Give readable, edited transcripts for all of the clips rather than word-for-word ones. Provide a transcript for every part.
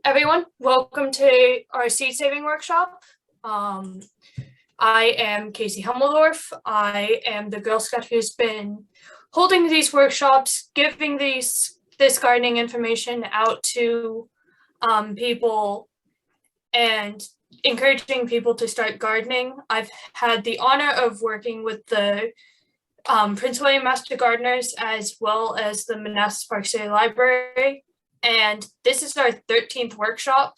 everyone. Welcome to our seed saving workshop. I am Casey Hummeldorf. I am the Girl Scout who's been holding these workshops, giving this gardening information out to people and encouraging people to start gardening. I've had the honor of working with the Prince William Master Gardeners as well as the Manassas Park City Library. And this is our 13th workshop.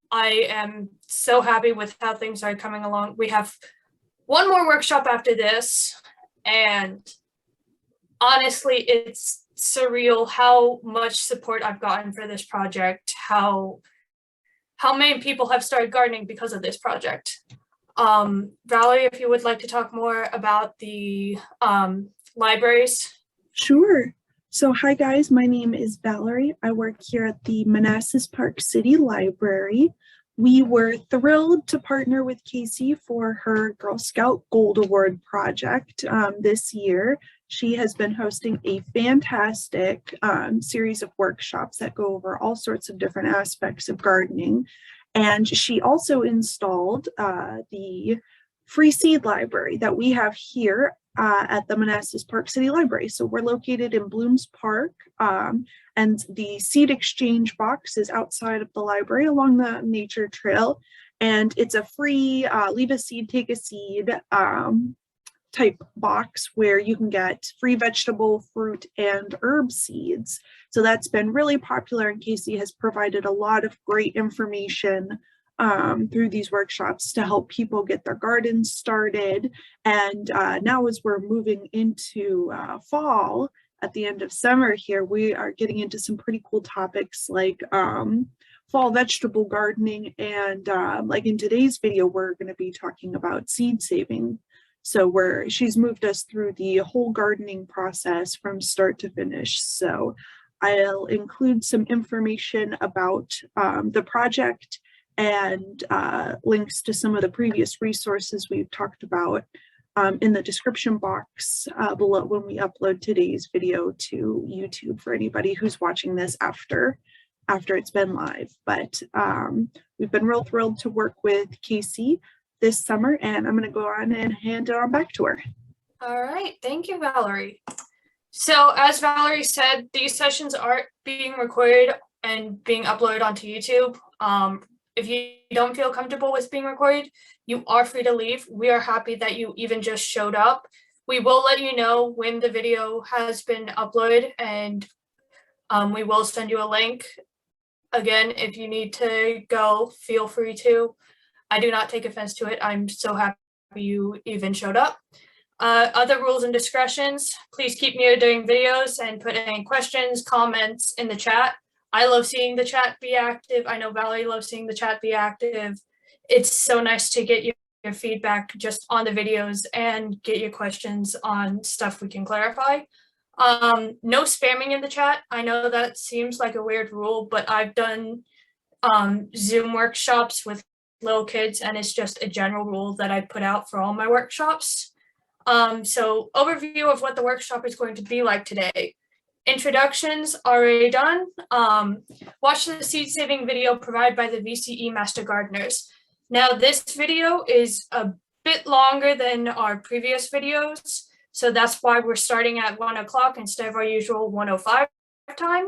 I am so happy with how things are coming along. We have one more workshop after this, and honestly, it's surreal how much support I've gotten for this project, how many people have started gardening because of this project. Valerie, if you would like to talk more about the libraries. Sure. So hi guys, my name is Valerie. I work here at the Manassas Park City Library. We were thrilled to partner with Casey for her Girl Scout Gold Award project this year. She has been hosting a fantastic series of workshops that go over all sorts of different aspects of gardening. And she also installed the free seed library that we have here at the Manassas Park City Library. So we're located in Blooms Park, and the seed exchange box is outside of the library along the nature trail. And it's a free leave a seed, take a seed type box where you can get free vegetable, fruit, and herb seeds. So that's been really popular, and Casey has provided a lot of great information through these workshops to help people get their gardens started. And now as we're moving into fall, at the end of summer here, we are getting into some pretty cool topics like fall vegetable gardening. And like in today's video, we're going to be talking about seed saving. So she's moved us through the whole gardening process from start to finish. So I'll include some information about the project and links to some of the previous resources we've talked about in the description box below when we upload today's video to YouTube for anybody who's watching this after it's been live. But we've been real thrilled to work with Casey this summer, and I'm going to go on and hand it on back to her. All right, thank you, Valerie. So as Valerie said, these sessions are being recorded and being uploaded onto YouTube. If you don't feel comfortable with being recorded, you are free to leave. We are happy that you even just showed up. We will let you know when the video has been uploaded, and we will send you a link. Again, if you need to go, feel free to. I do not take offense to it. I'm so happy you even showed up. Other rules and discretions, please keep muting videos and put any questions, comments in the chat. I love seeing the chat be active. I know Valerie loves seeing the chat be active. It's so nice to get your feedback just on the videos and get your questions on stuff we can clarify. No spamming in the chat. I know that seems like a weird rule, but I've done Zoom workshops with little kids, and it's just a general rule that I put out for all my workshops. So overview of what the workshop is going to be like today. Introductions already done. Watch the seed saving video provided by the VCE Master Gardeners. Now this video is a bit longer than our previous videos, so that's why we're starting at 1 o'clock instead of our usual 1:05 time.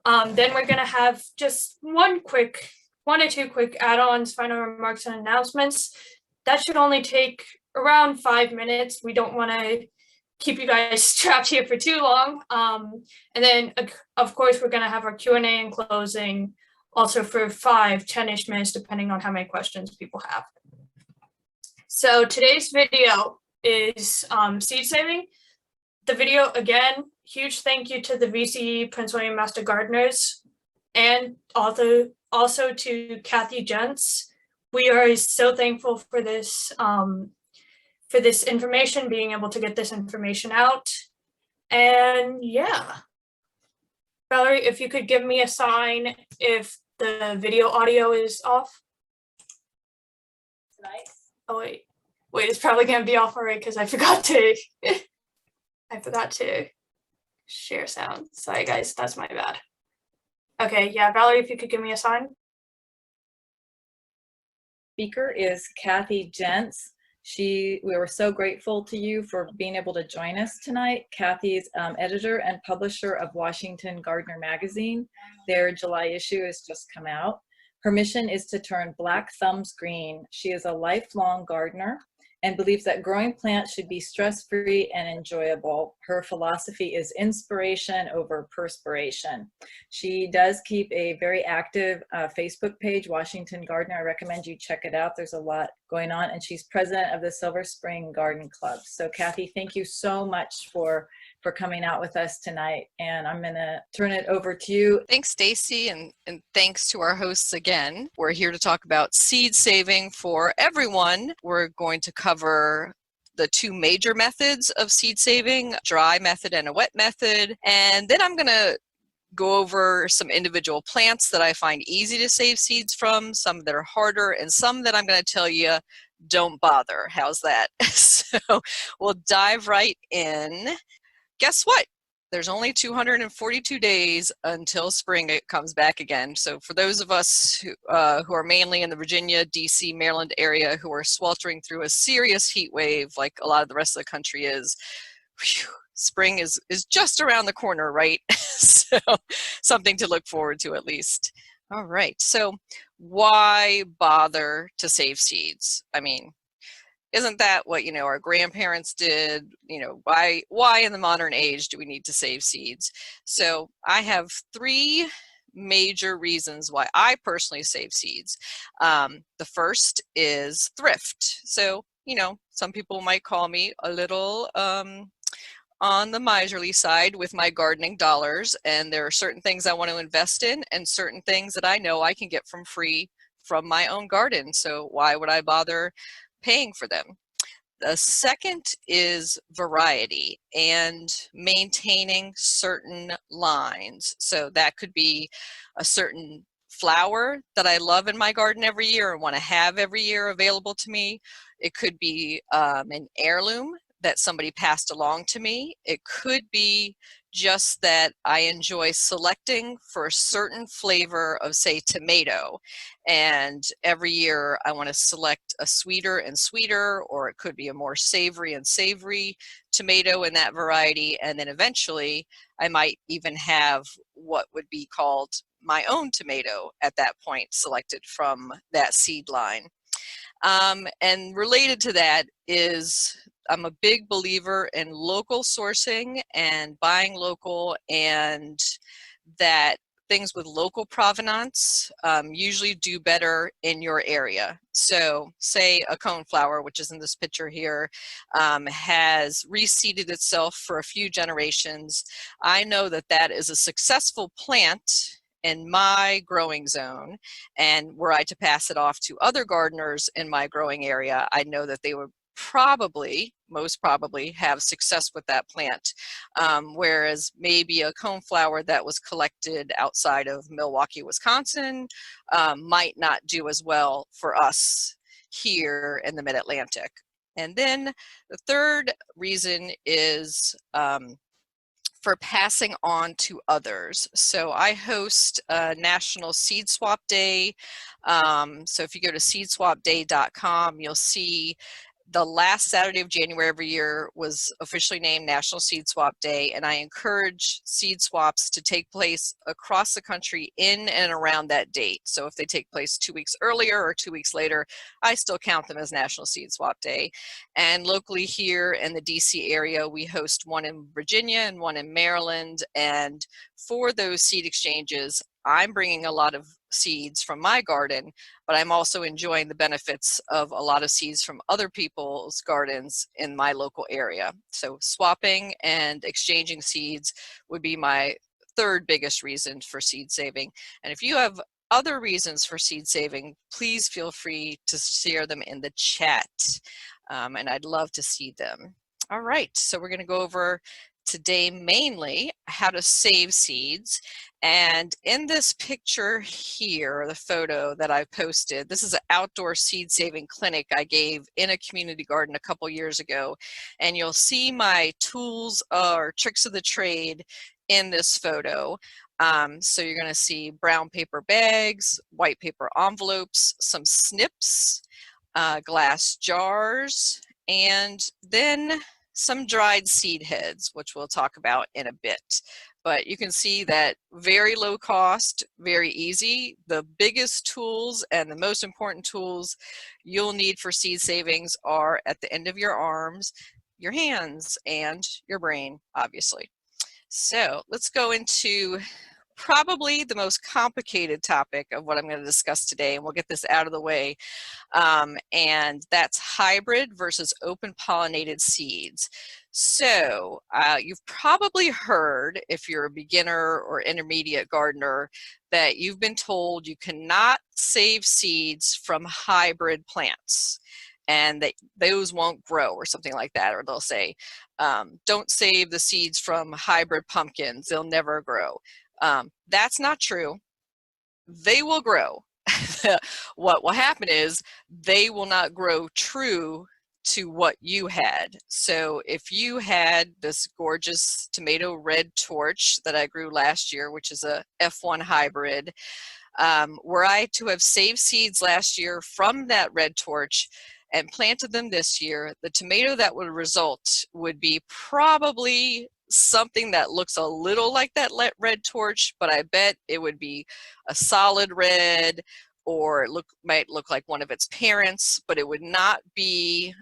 Then we're gonna have just one or two quick add-ons, final remarks, and announcements. That should only take around 5 minutes. We don't want to keep you guys trapped here for too long. And then, of course, we're going to have our Q&A and closing also for 5-10-ish minutes, depending on how many questions people have. So today's video is seed saving. The video, again, huge thank you to the VCE Prince William Master Gardeners and also to Kathy Gents. We are so thankful for this information, being able to get this information out. And yeah, Valerie, if you could give me a sign if the video audio is off. Nice. Oh wait, it's probably gonna be off already because I forgot to share sound. Sorry guys, that's my bad. Okay, yeah, Valerie, if you could give me a sign. speaker is Kathy Jentz. We were so grateful to you for being able to join us tonight. Kathy's editor and publisher of Washington Gardener Magazine. Their July issue has just come out. Her mission is to turn black thumbs green. She is a lifelong gardener and believes that growing plants should be stress-free and enjoyable. Her philosophy is inspiration over perspiration. She does keep a very active Facebook page, Washington Gardener. I recommend you check it out. There's a lot going on, and she's president of the Silver Spring Garden Club. So Kathy, thank you so much for coming out with us tonight, and I'm gonna turn it over to you. Thanks, Stacy, and thanks to our hosts again. We're here to talk about seed saving for everyone. We're going to cover the two major methods of seed saving, dry method and a wet method, and then I'm gonna go over some individual plants that I find easy to save seeds from, some that are harder, and some that I'm gonna tell you don't bother. How's that? So we'll dive right in. Guess what? There's only 242 days until spring it comes back again. So for those of us who are mainly in the Virginia, DC, Maryland area who are sweltering through a serious heat wave like a lot of the rest of the country is, whew, spring is just around the corner, right? So something to look forward to at least. All right, so why bother to save seeds? I mean, isn't that what, you know, our grandparents did? You know, why in the modern age do we need to save seeds? So I have three major reasons why I personally save seeds. The first is thrift. So, you know, some people might call me a little on the miserly side with my gardening dollars, and there are certain things I want to invest in and certain things that I know I can get from free from my own garden. So why would I bother paying for them? The second is variety and maintaining certain lines. So that could be a certain flower that I love in my garden every year and want to have every year available to me. It could be an heirloom that somebody passed along to me. It could be just that I enjoy selecting for a certain flavor of, say, tomato, and every year I want to select a sweeter and sweeter, or it could be a more savory and savory tomato in that variety, and then eventually I might even have what would be called my own tomato at that point, selected from that seed line. And related to that is I'm a big believer in local sourcing and buying local, and that things with local provenance usually do better in your area. So say a coneflower, which is in this picture here, has reseeded itself for a few generations. I know that that is a successful plant in my growing zone, and were I to pass it off to other gardeners in my growing area, I know that they would most probably have success with that plant. Whereas maybe a coneflower that was collected outside of Milwaukee, Wisconsin might not do as well for us here in the mid-Atlantic. And then the third reason is for passing on to others. So I host a National Seed Swap Day. So if you go to seedswapday.com, you'll see the last Saturday of January every year was officially named National Seed Swap Day, and I encourage seed swaps to take place across the country in and around that date. So if they take place 2 weeks earlier or 2 weeks later, I still count them as National Seed Swap Day. And locally here in the DC area, we host one in Virginia and one in Maryland, and for those seed exchanges, I'm bringing a lot of seeds from my garden, but I'm also enjoying the benefits of a lot of seeds from other people's gardens in my local area. So swapping and exchanging seeds would be my third biggest reason for seed saving. And if you have other reasons for seed saving, please feel free to share them in the chat. And I'd love to see them. All right, so we're going to go over today mainly how to save seeds. And in this picture here, the photo that I posted, this is an outdoor seed saving clinic I gave in a community garden a couple years ago. And you'll see my tools or tricks of the trade in this photo. So you're going to see brown paper bags, white paper envelopes, some snips, glass jars, and then some dried seed heads, which we'll talk about in a bit. But you can see that very low cost, very easy. The biggest tools and the most important tools you'll need for seed savings are at the end of your arms, your hands, and your brain, obviously. So let's go into probably the most complicated topic of what I'm going to discuss today, and we'll get this out of the way. And that's hybrid versus open pollinated seeds. So you've probably heard, if you're a beginner or intermediate gardener, that you've been told you cannot save seeds from hybrid plants and that those won't grow or something like that. Or they'll say, don't save the seeds from hybrid pumpkins, they'll never grow. That's not true. They will grow. What will happen is they will not grow true to what you had. So if you had this gorgeous tomato red torch that I grew last year, which is a F1 hybrid, were I to have saved seeds last year from that red torch and planted them this year, the tomato that would result would be probably something that looks a little like that red torch, but I bet it would be a solid red, or it might look like one of its parents, but it would not be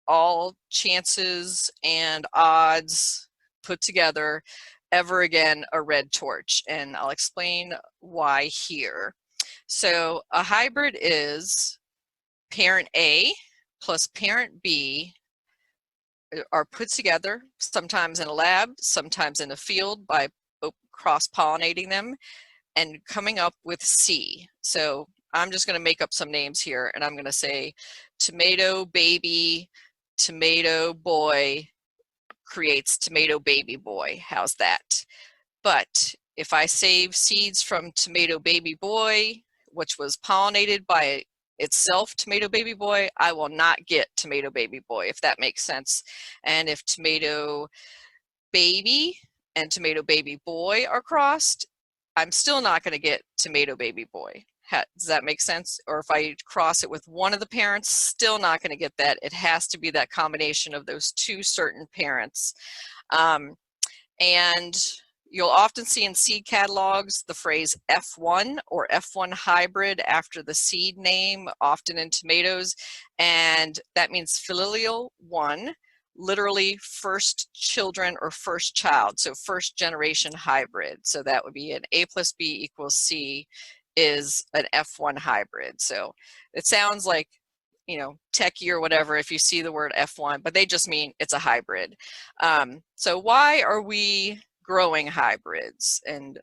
all chances and odds put together ever again a red torch. And I'll explain why here. So a hybrid is parent A plus parent B are put together, sometimes in a lab, sometimes in a field by cross-pollinating them and coming up with C. So I'm just going to make up some names here, and I'm going to say tomato baby, tomato boy creates tomato baby boy. How's that? But if I save seeds from tomato baby boy, which was pollinated by itself, tomato baby boy, I will not get tomato baby boy, if that makes sense. And if tomato baby and tomato baby boy are crossed, I'm still not going to get tomato baby boy. Does that make sense? Or if I cross it with one of the parents, still not going to get that. It has to be that combination of those two certain parents. And you'll often see in seed catalogs the phrase F1 or F1 hybrid after the seed name, often in tomatoes, and that means filial one, literally first children or first child, so first generation hybrid. So that would be an A plus B equals C is an F1 hybrid. So it sounds like, you know, techie or whatever if you see the word F1, but they just mean it's a hybrid. So why are we growing hybrids? And,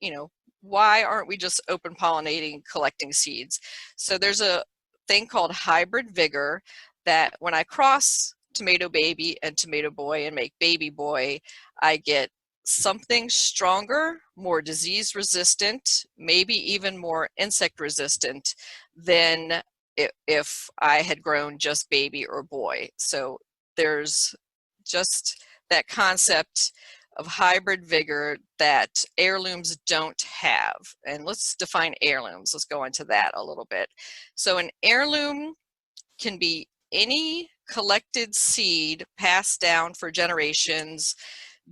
you know, why aren't we just open pollinating, collecting seeds? So there's a thing called hybrid vigor that when I cross tomato baby and tomato boy and make baby boy, I get something stronger, more disease resistant, maybe even more insect resistant than if I had grown just baby or boy. So there's just that concept of hybrid vigor that heirlooms don't have. And let's define heirlooms. Let's go into that a little bit. So an heirloom can be any collected seed passed down for generations.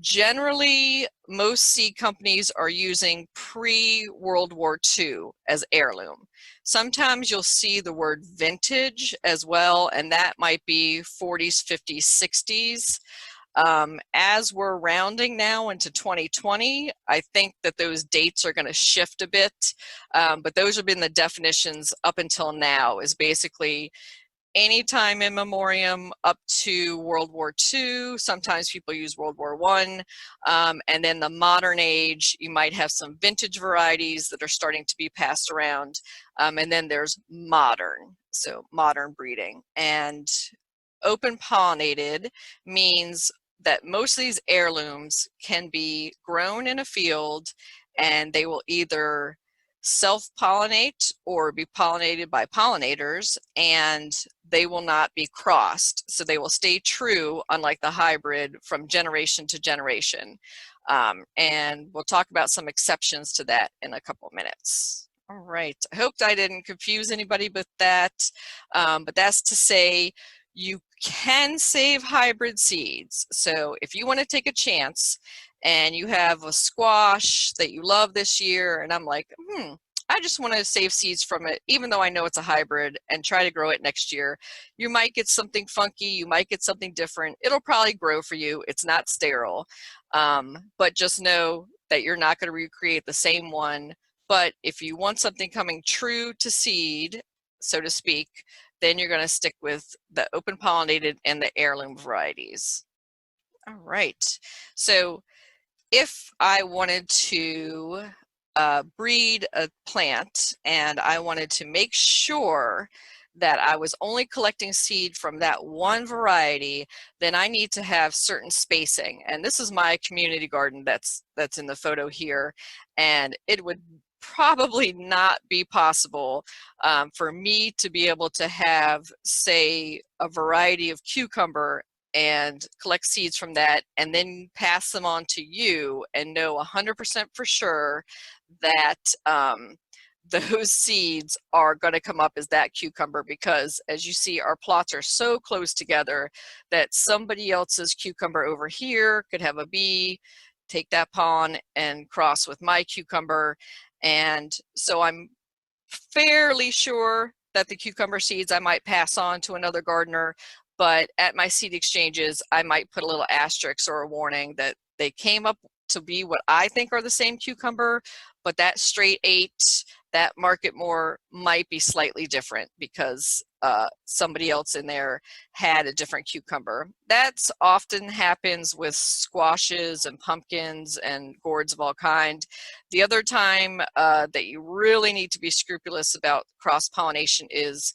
Generally, most seed companies are using pre-World War II as heirloom. Sometimes you'll see the word vintage as well, and that might be 40s, 50s, 60s. As we're rounding now into 2020, I think that those dates are going to shift a bit, but those have been the definitions up until now, is basically any time in memoriam up to World War II. Sometimes people use World War I. And then the modern age, you might have some vintage varieties that are starting to be passed around. And then there's modern, so modern breeding. And open pollinated means that most of these heirlooms can be grown in a field and they will either self-pollinate or be pollinated by pollinators, and they will not be crossed. So they will stay true, unlike the hybrid, from generation to generation. And we'll talk about some exceptions to that in a couple minutes. All right, I hope I didn't confuse anybody with that, but that's to say you can save hybrid seeds. So if you want to take a chance and you have a squash that you love this year, and I'm like, I just want to save seeds from it, even though I know it's a hybrid, and try to grow it next year. You might get something funky, you might get something different. It'll probably grow for you. It's not sterile, but just know that you're not going to recreate the same one. But if you want something coming true to seed, so to speak, then you're going to stick with the open pollinated and the heirloom varieties. All right, so if I wanted to breed a plant and I wanted to make sure that I was only collecting seed from that one variety, then I need to have certain spacing. And this is my community garden that's in the photo here. And it would probably not be possible for me to be able to have, say, a variety of cucumber and collect seeds from that and then pass them on to you and know 100% for sure that those seeds are going to come up as that cucumber, because as you see, our plots are so close together that somebody else's cucumber over here could have a bee, take that pollen and cross with my cucumber. And so I'm fairly sure that the cucumber seeds I might pass on to another gardener, but at my seed exchanges, I might put a little asterisk or a warning that they came up to be what I think are the same cucumber, but that straight 8, that market more might be slightly different because somebody else in there had a different cucumber. That's often happens with squashes and pumpkins and gourds of all kind. The other time that you really need to be scrupulous about cross-pollination is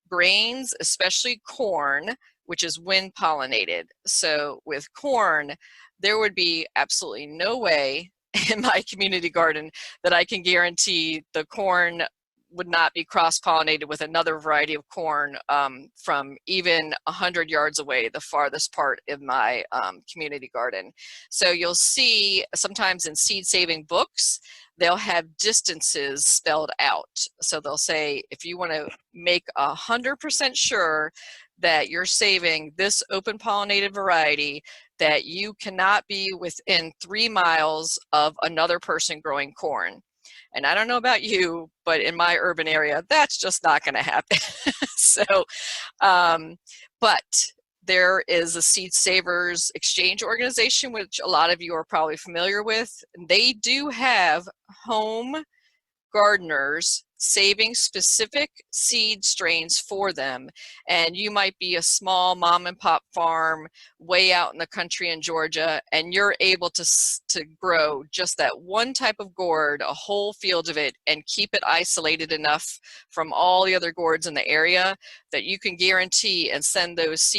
grains, especially corn, which is wind pollinated. So with corn, there would be absolutely no way in my community garden that I can guarantee the corn would not be cross-pollinated with another variety of corn from even 100 yards away, the farthest part of my community garden. So you'll see sometimes in seed saving books, they'll have distances spelled out. So they'll say, if you want to make 100% sure that you're saving this open pollinated variety, that you cannot be within 3 miles of another person growing corn. And I don't know about you, but in my urban area, that's just not going to happen. So, but there is a Seed Savers Exchange organization, which a lot of you are probably familiar with. They do have home gardeners saving specific seed strains for them, and you might be a small mom and pop farm way out in the country in Georgia, and you're able to grow just that one type of gourd, a whole field of it, and keep it isolated enough from all the other gourds in the area that you can guarantee and send those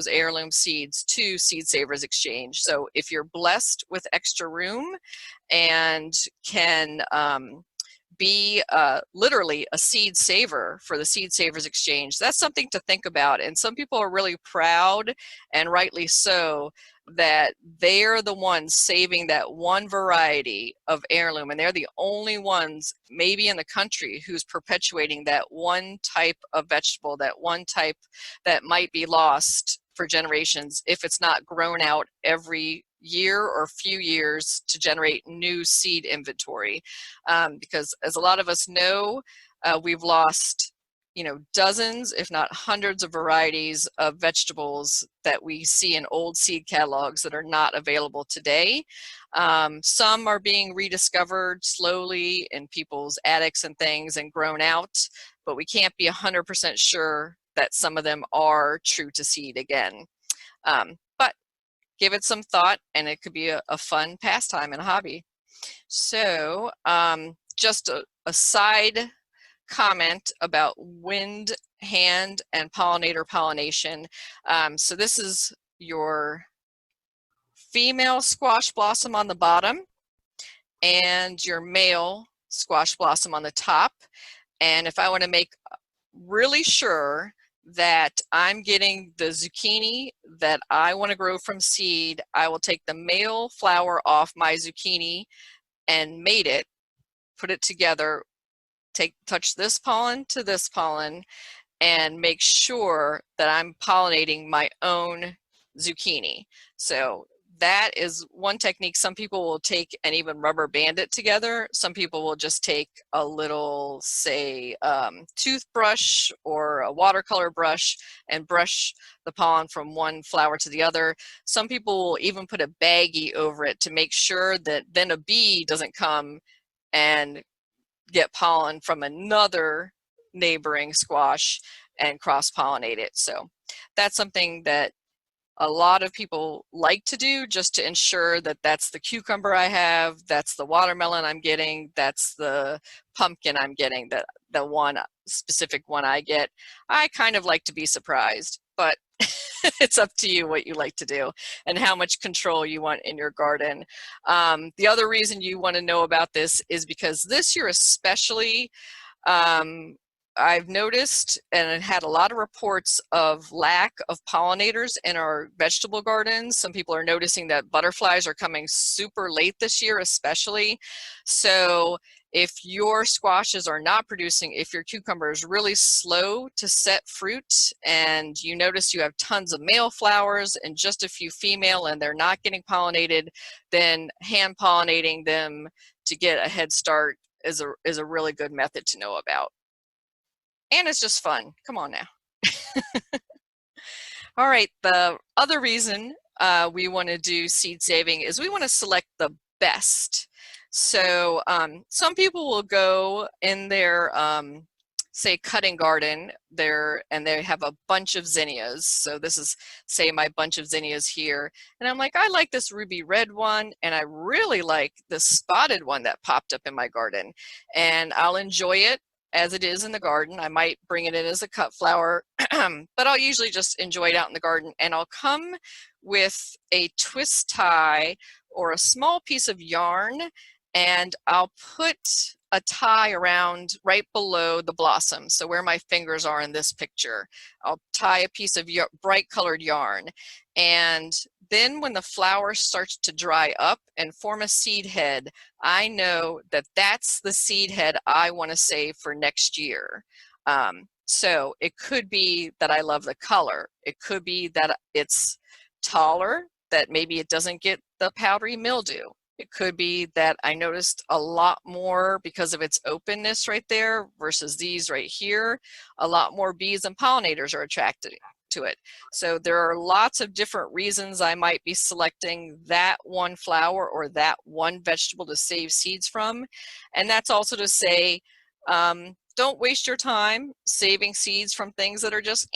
heirloom seeds to Seed Savers Exchange. So if you're blessed with extra room and can be literally a seed saver for the Seed Savers Exchange, that's something to think about. And some people are really proud, and rightly so, that they're the ones saving that one variety of heirloom, and they're the only ones maybe in the country who's perpetuating that one type of vegetable, that one type that might be lost for generations if it's not grown out every year or few years to generate new seed inventory. Because as a lot of us know, we've lost dozens, if not hundreds of varieties of vegetables that we see in old seed catalogs that are not available today. Some are being rediscovered slowly in people's attics and things and grown out, but we can't be 100% sure that some of them are true to seed again. But give it some thought, and it could be a fun pastime and a hobby. So just a side comment about wind, hand, and pollinator pollination. So this is your female squash blossom on the bottom and your male squash blossom on the top. And if I want to make really sure that I'm getting the zucchini that I want to grow from seed, I will take the male flower off my zucchini and mate it, put it together, touch this pollen to this pollen, and make sure that I'm pollinating my own zucchini. So that is one technique. Some people will take and even rubber band it together. Some people will just take a little, say, toothbrush or a watercolor brush and brush the pollen from one flower to the other. Some people will even put a baggie over it to make sure that then a bee doesn't come and get pollen from another neighboring squash and cross-pollinate it. So that's something that a lot of people like to do, just to ensure that that's the cucumber I have, that's the watermelon I'm getting, that's the pumpkin I'm getting, that the one specific one I get. I kind of like to be surprised, but it's up to you what you like to do and how much control you want in your garden. The other reason you want to know about this is because this year especially, I've noticed and had a lot of reports of lack of pollinators in our vegetable gardens. Some people are noticing that butterflies are coming super late this year especially. So if your squashes are not producing, if your cucumber is really slow to set fruit and you notice you have tons of male flowers and just a few female and they're not getting pollinated, then hand pollinating them to get a head start is a really good method to know about. And it's just fun. Come on now. All right, the other reason we want to do seed saving is we want to select the best. So some people will go in their, say, cutting garden there, and they have a bunch of zinnias. So this is, say, my bunch of zinnias here. And I'm like, I like this ruby red one, and I really like this spotted one that popped up in my garden. And I'll enjoy it as it is in the garden. I might bring it in as a cut flower, but I'll usually just enjoy it out in the garden. And I'll come with a twist tie or a small piece of yarn, and I'll put a tie around right below the blossom. So where my fingers are in this picture, I'll tie a piece of bright colored yarn. And then when the flower starts to dry up and form a seed head, I know that that's the seed head I want to save for next year. So it could be that I love the color. It could be that it's taller, that maybe it doesn't get the powdery mildew. It could be that I noticed a lot more because of its openness right there versus these right here. A lot more bees and pollinators are attracted to it. So there are lots of different reasons I might be selecting that one flower or that one vegetable to save seeds from. And that's also to say, don't waste your time saving seeds from things that are just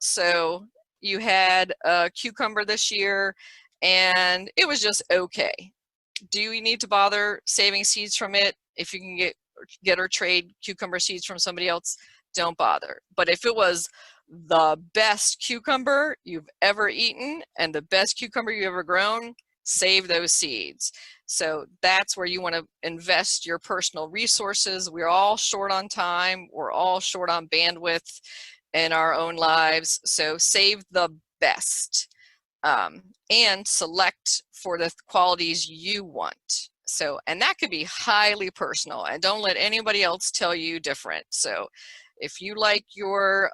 So you had a cucumber this year and it was just okay. Do you need to bother saving seeds from it? If you can get or trade cucumber seeds from somebody else, don't bother. But if it was the best cucumber you've ever eaten and the best cucumber you've ever grown, save those seeds. So that's where you want to invest your personal resources. We're all short on time. We're all short on bandwidth in our own lives. So save the best. And select for the qualities you want. So, and that could be highly personal, and don't let anybody else tell you different. So if you like your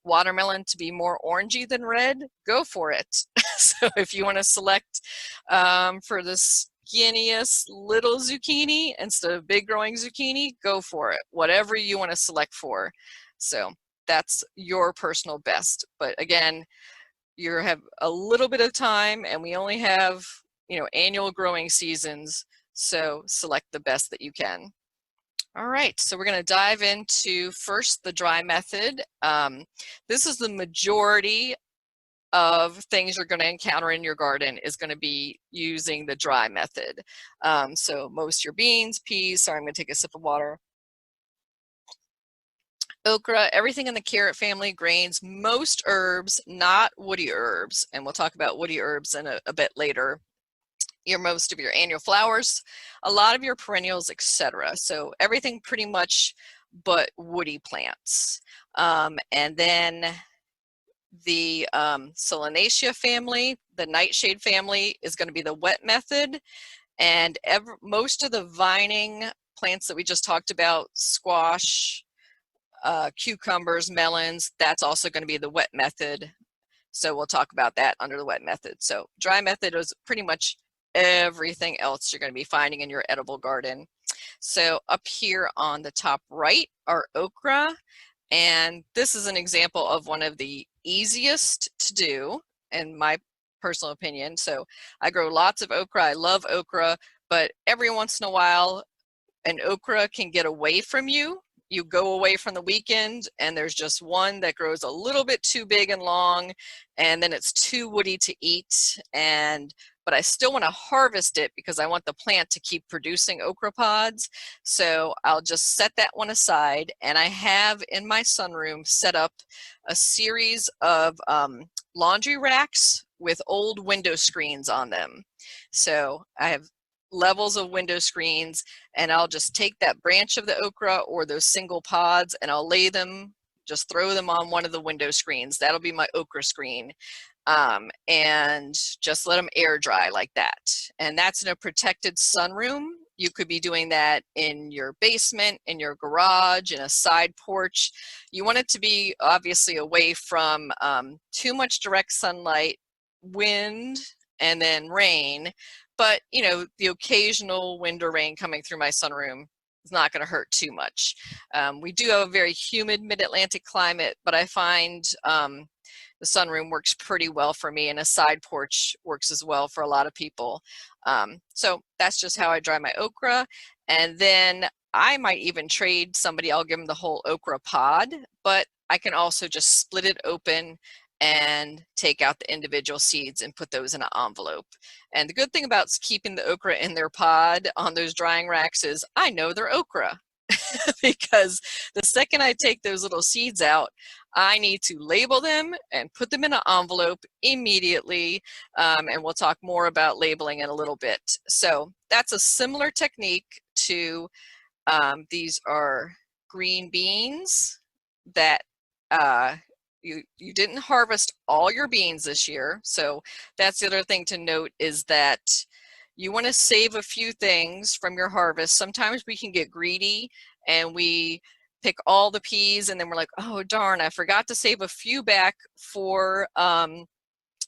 watermelon to be more orangey than red, go for it. So if you want to select for the skinniest little zucchini instead of big growing zucchini, go for it. Whatever you want to select for. So that's your personal best. But again, you have a little bit of time, and we only have, annual growing seasons, so select the best that you can. All right, so we're going to dive into first the dry method. This is the majority of things you're going to encounter in your garden is going to be using the dry method. So most your beans, peas, sorry, I'm going to take a sip of water. Okra, everything in the carrot family, grains, most herbs, not woody herbs, and we'll talk about woody herbs in a bit later. Most of your annual flowers, a lot of your perennials, etc. So everything pretty much but woody plants. And then the Solanaceae family, the nightshade family, is going to be the wet method. And most of the vining plants that we just talked about, squash, cucumbers, melons, that's also going to be the wet method. So we'll talk about that under the wet method. So dry method is pretty much everything else you're going to be finding in your edible garden. So up here on the top right are okra. And this is an example of one of the easiest to do, in my personal opinion. So I grow lots of okra. I love okra, but every once in a while, an okra can get away from you. You go away from the weekend and there's just one that grows a little bit too big and long, and then it's too woody to eat. But I still want to harvest it because I want the plant to keep producing okra pods. So I'll just set that one aside, and I have in my sunroom set up a series of laundry racks with old window screens on them. So I have levels of window screens, and I'll just take that branch of the okra or those single pods and I'll lay them, just throw them on one of the window screens. That'll be my okra screen. And just let them air dry like that. And that's in a protected sunroom. You could be doing that in your basement, in your garage, in a side porch. You want it to be obviously away from too much direct sunlight, wind, and then rain. But, you know, the occasional wind or rain coming through my sunroom is not going to hurt too much. We do have a very humid mid-Atlantic climate, but I find the sunroom works pretty well for me, and a side porch works as well for a lot of people. So that's just how I dry my okra. And then I might even trade somebody, I'll give them the whole okra pod, but I can also just split it open and take out the individual seeds and put those in an envelope. And the good thing about keeping the okra in their pod on those drying racks is I know they're okra because the second I take those little seeds out, I need to label them and put them in an envelope immediately. And we'll talk more about labeling in a little bit. So that's a similar technique to, these are green beans that you didn't harvest all your beans this year. So that's the other thing to note, is that you want to save a few things from your harvest. Sometimes we can get greedy and we pick all the peas and then we're like, oh darn, I forgot to save a few back for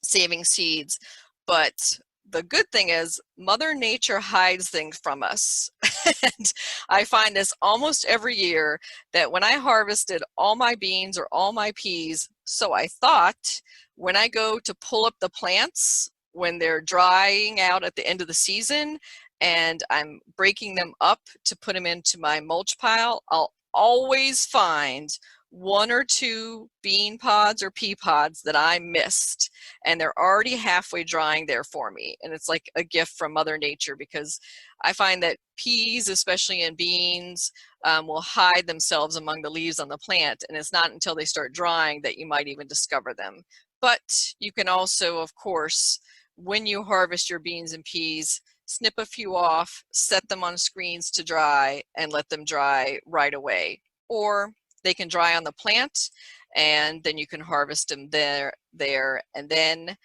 saving seeds. But the good thing is Mother Nature hides things from us. And I find this almost every year, that when I harvested all my beans or all my peas, so I thought, when I go to pull up the plants, when they're drying out at the end of the season and I'm breaking them up to put them into my mulch pile, I'll always find one or two bean pods or pea pods that I missed, and they're already halfway drying there for me. And it's like a gift from Mother Nature, because I find that peas, especially in beans, will hide themselves among the leaves on the plant, and it's not until they start drying that you might even discover them. But you can also, of course, when you harvest your beans and peas, snip a few off, set them on screens to dry, and let them dry right away. Or they can dry on the plant, and then you can harvest them there, and then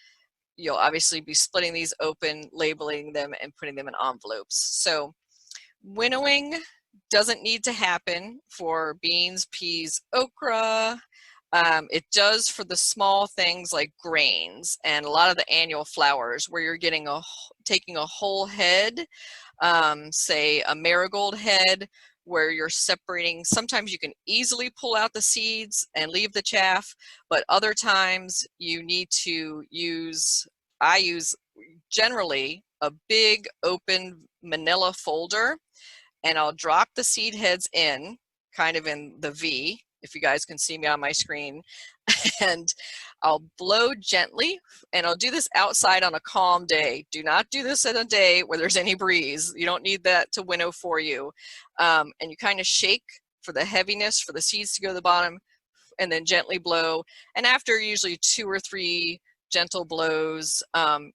you'll obviously be splitting these open, labeling them, and putting them in envelopes. So winnowing doesn't need to happen for beans, peas, okra. It does for the small things like grains and a lot of the annual flowers, where you're getting taking a whole head, say a marigold head, where you're separating. Sometimes you can easily pull out the seeds and leave the chaff, but other times you need to I use generally a big open manila folder, and I'll drop the seed heads in, kind of in the V, if you guys can see me on my screen, and I'll blow gently, and I'll do this outside on a calm day. Do not do this on a day where there's any breeze. You don't need that to winnow for you. And you kind of shake for the heaviness, for the seeds to go to the bottom, and then gently blow. And after usually 2 or 3 gentle blows,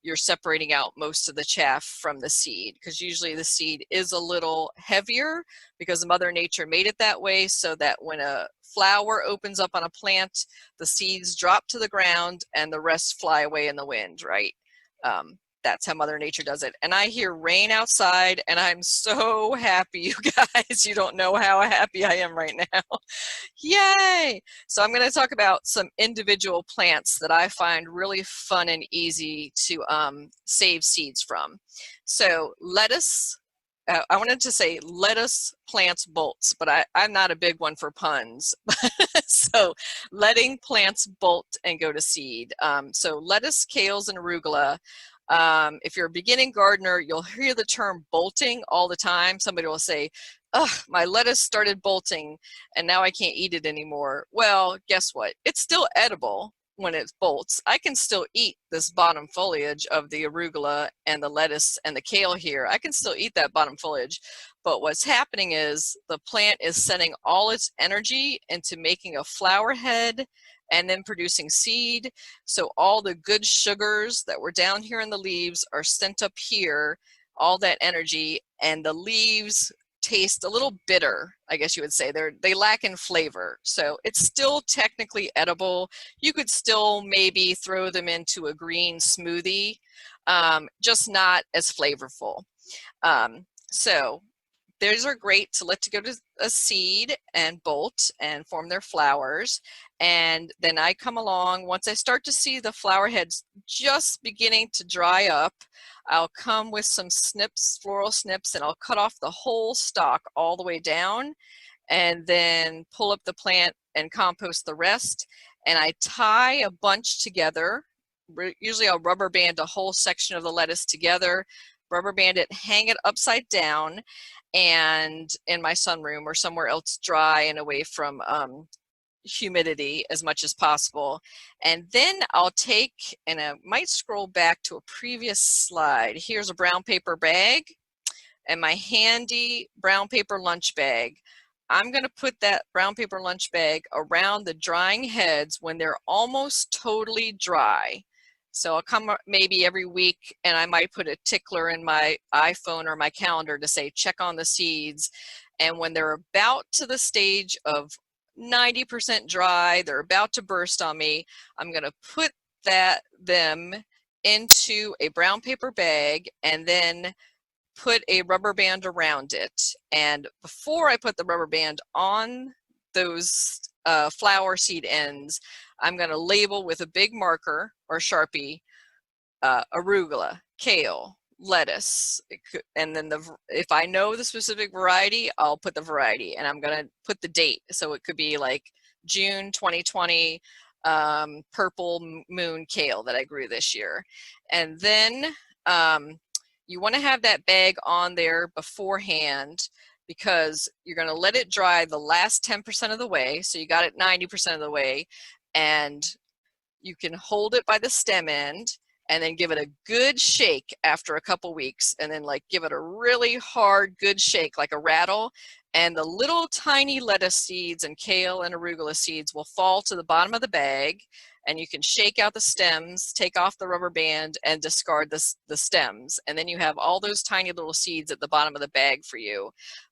you're separating out most of the chaff from the seed, because usually the seed is a little heavier because Mother Nature made it that way, so that when a flower opens up on a plant, the seeds drop to the ground and the rest fly away in the wind, right? That's how Mother Nature does it. And I hear rain outside, and I'm so happy, you guys. You don't know how happy I am right now. Yay! So I'm going to talk about some individual plants that I find really fun and easy to save seeds from. So lettuce. I wanted to say lettuce plants bolts, but I'm not a big one for puns. So letting plants bolt and go to seed. So lettuce, kales, and arugula. If you're a beginning gardener, you'll hear the term bolting all the time. Somebody will say, "Ugh, my lettuce started bolting and now I can't eat it anymore." Well, guess what? It's still edible when it bolts. I can still eat this bottom foliage of the arugula and the lettuce and the kale here. I can still eat that bottom foliage. But what's happening is the plant is sending all its energy into making a flower head and then producing seed. So all the good sugars that were down here in the leaves are sent up here, all that energy, and the leaves taste a little bitter, I guess you would say. They lack in flavor. So it's still technically edible. You could still maybe throw them into a green smoothie, just not as flavorful. So those are great to let to go to a seed and bolt and form their flowers. And then I come along, once I start to see the flower heads just beginning to dry up, I'll come with some snips, floral snips, and I'll cut off the whole stalk all the way down, and then pull up the plant and compost the rest. And I tie a bunch together. Usually I'll rubber band a whole section of the lettuce together, rubber band it, hang it upside down, and in my sunroom or somewhere else dry and away from humidity as much as possible. And then I'll take, and I might scroll back to a previous slide. Here's a brown paper bag and my handy brown paper lunch bag. I'm going to put that brown paper lunch bag around the drying heads when they're almost totally dry. So I'll come maybe every week, and I might put a tickler in my iPhone or my calendar to say, check on the seeds. And when they're about to the stage of 90% dry, they're about to burst on me, I'm going to put them into a brown paper bag and then put a rubber band around it. And before I put the rubber band on those flower seed ends, I'm going to label with a big marker or Sharpie arugula, kale, lettuce, and then if I know the specific variety, I'll put the variety, and I'm going to put the date. So it could be like June 2020 purple moon kale that I grew this year. And then you want to have that bag on there beforehand, because you're going to let it dry the last 10% of the way. So you got it 90% of the way, and you can hold it by the stem end and then give it a good shake after a couple weeks, and then like give it a really hard, good shake like a rattle, and the little tiny lettuce seeds and kale and arugula seeds will fall to the bottom of the bag, and you can shake out the stems, take off the rubber band, and discard the stems. And then you have all those tiny little seeds at the bottom of the bag for you.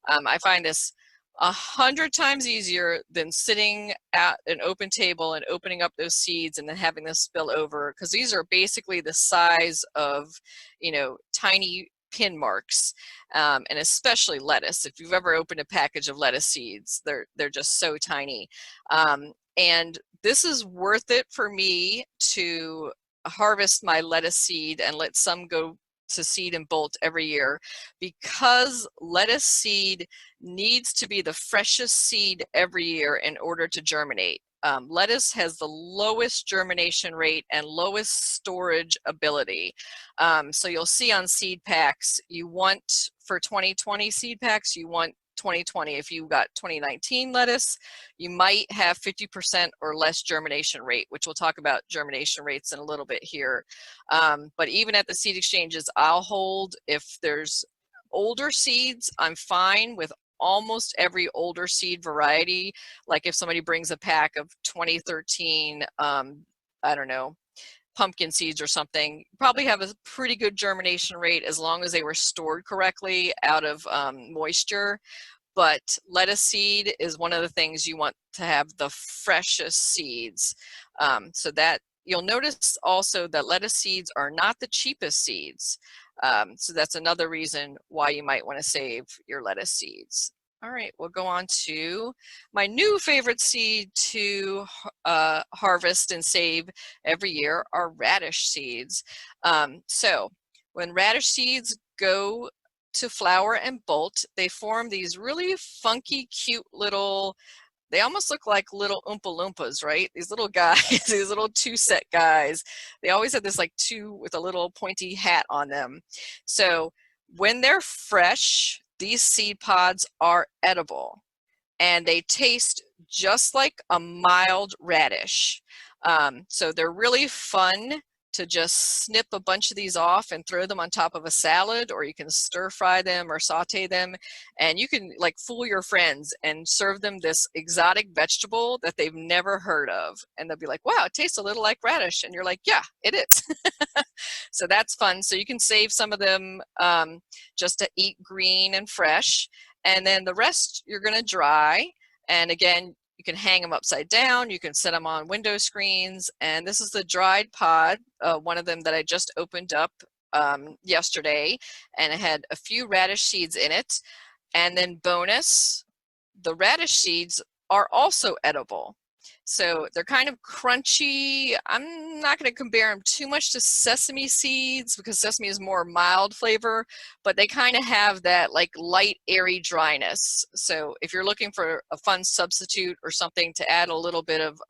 I find this 100 times easier than sitting at an open table and opening up those seeds and then having them spill over, because these are basically the size of, tiny pin marks, and especially lettuce. If you've ever opened a package of lettuce seeds, they're just so tiny. And this is worth it for me to harvest my lettuce seed and let some go to seed and bolt every year, because lettuce seed needs to be the freshest seed every year in order to germinate. Lettuce has the lowest germination rate and lowest storage ability. So you'll see on seed packs, for 2020 seed packs, you want 2020. If you got 2019 lettuce, you might have 50% or less germination rate, which we'll talk about germination rates in a little bit here. But even at the seed exchanges, I'll hold, if there's older seeds, I'm fine with almost every older seed variety. Like if somebody brings a pack of 2013, I don't know, pumpkin seeds or something, you probably have a pretty good germination rate as long as they were stored correctly out of moisture. But lettuce seed is one of the things you want to have the freshest seeds. So that you'll notice also that lettuce seeds are not the cheapest seeds. So that's another reason why you might want to save your lettuce seeds. All right, we'll go on to my new favorite seed to harvest and save every year are radish seeds. So when radish seeds go to flower and bolt, they form these really funky, cute little, they almost look like little Oompa Loompas, right? These little guys, these little two-set guys. They always have this like two with a little pointy hat on them. So when they're fresh, these seed pods are edible and they taste just like a mild radish. So they're really fun to just snip a bunch of these off and throw them on top of a salad, or you can stir fry them or saute them, and you can like fool your friends and serve them this exotic vegetable that they've never heard of, and they'll be like, wow, it tastes a little like radish, and you're like, yeah, it is. So that's fun. So you can save some of them just to eat green and fresh, and then the rest you're going to dry. And again, you can hang them upside down, you can set them on window screens, and this is the dried pod, one of them that I just opened up yesterday, and it had a few radish seeds in it. And then bonus, the radish seeds are also edible. So they're kind of crunchy. I'm not going to compare them too much to sesame seeds because sesame is more mild flavor, but they kind of have that like light, airy dryness. So if you're looking for a fun substitute or something to add a little bit of,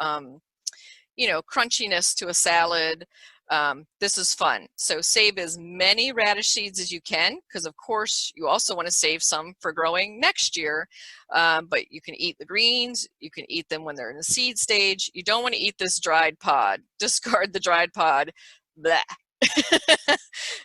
you know, crunchiness to a salad, this is fun. So save as many radish seeds as you can, because of course you also want to save some for growing next year. But you can eat the greens, you can eat them when they're in the seed stage. You don't want to eat this dried pod. Discard the dried pod. Blech.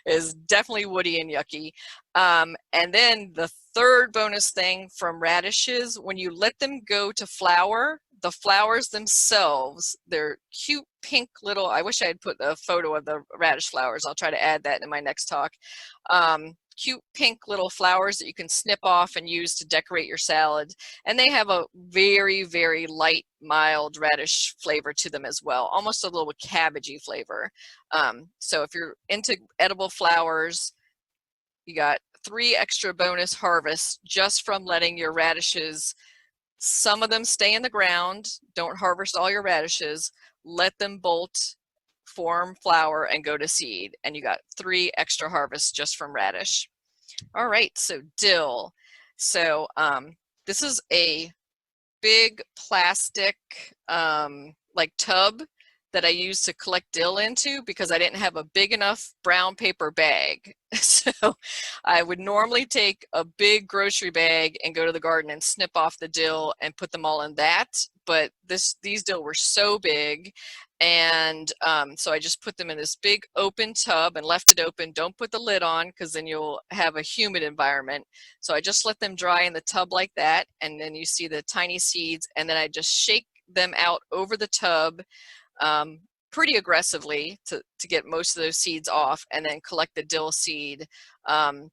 Is definitely woody and yucky. And then the third bonus thing from radishes, when you let them go to flower, the flowers themselves, they're cute pink little, I wish I had put a photo of the radish flowers. I'll try to add that in my next talk. Cute pink little flowers that you can snip off and use to decorate your salad. And they have a very, very light, mild radish flavor to them as well, almost a little cabbagey flavor. So if you're into edible flowers, you got 3 extra bonus harvests just from letting your radishes, some of them stay in the ground. Don't harvest all your radishes. Let them bolt, form flower, and go to seed. And you got 3 extra harvests just from radish. All right, so dill. So this is a big plastic like tub that I used to collect dill into because I didn't have a big enough brown paper bag. So I would normally take a big grocery bag and go to the garden and snip off the dill and put them all in that. But these dill were so big, and so I just put them in this big open tub and left it open. Don't put the lid on because then you'll have a humid environment. So I just let them dry in the tub like that, and then you see the tiny seeds, and then I just shake them out over the tub pretty aggressively to get most of those seeds off, and then collect the dill seed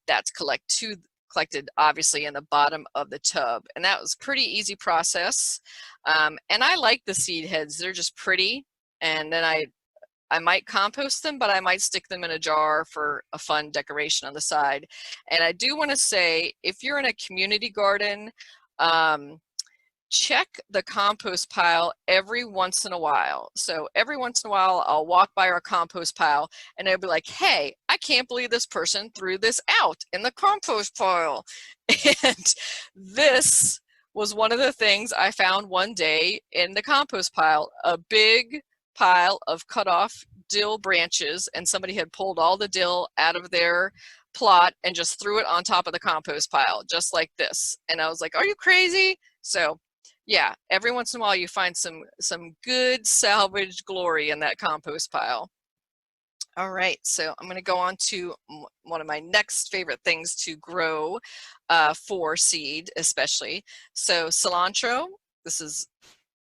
that's collected obviously in the bottom of the tub. And that was a pretty easy process. And I like the seed heads. They're just pretty. And then I might compost them, but I might stick them in a jar for a fun decoration on the side. And I do want to say, if you're in a community garden, check the compost pile every once in a while. So every once in a while, I'll walk by our compost pile and I'll be like, hey, I can't believe this person threw this out in the compost pile. And this was one of the things I found one day in the compost pile, a big pile of cut off dill branches, and somebody had pulled all the dill out of their plot and just threw it on top of the compost pile, just like this. And I was like, are you crazy? So yeah, every once in a while you find some good salvage glory in that compost pile. All right, so I'm going to go on to one of my next favorite things to grow for seed, especially. So cilantro, this is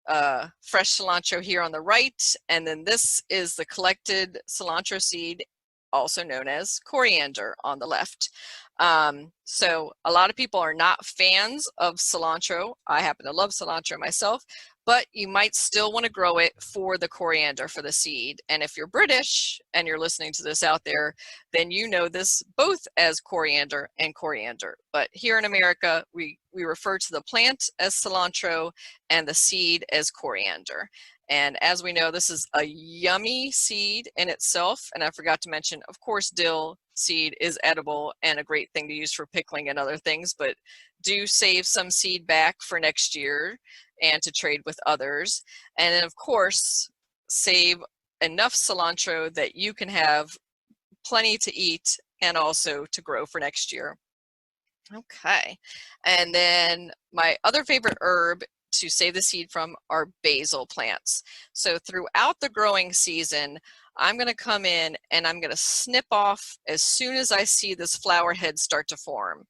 fresh cilantro here on the right, and then this is the collected cilantro seed, also known as coriander, on the left. So a lot of people are not fans of cilantro. I happen to love cilantro myself, but you might still want to grow it for the coriander, for the seed. And if you're British and you're listening to this out there, then you know this both as coriander and coriander. But here in America, we refer to the plant as cilantro and the seed as coriander. And as we know, this is a yummy seed in itself. And I forgot to mention, of course, dill seed is edible and a great thing to use for pickling and other things, but do save some seed back for next year and to trade with others. And then, of course, save enough cilantro that you can have plenty to eat and also to grow for next year. Okay, and then my other favorite herb to save the seed from are basil plants. So throughout the growing season, I'm going to come in and I'm going to snip off as soon as I see this flower head start to form.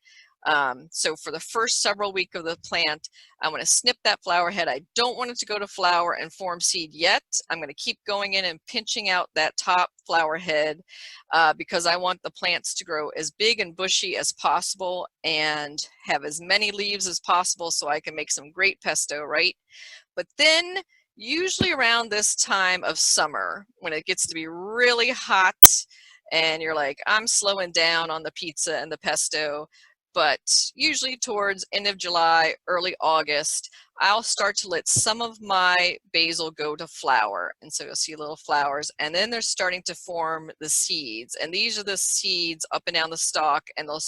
So for the first several weeks of the plant, I'm going to snip that flower head. I don't want it to go to flower and form seed yet. I'm going to keep going in and pinching out that top flower head because I want the plants to grow as big and bushy as possible and have as many leaves as possible so I can make some great pesto, right? But then usually around this time of summer, when it gets to be really hot and you're like, I'm slowing down on the pizza and the pesto, but usually towards end of July, early August, I'll start to let some of my basil go to flower. And so you'll see little flowers, and then they're starting to form the seeds. And these are the seeds up and down the stalk, and they'll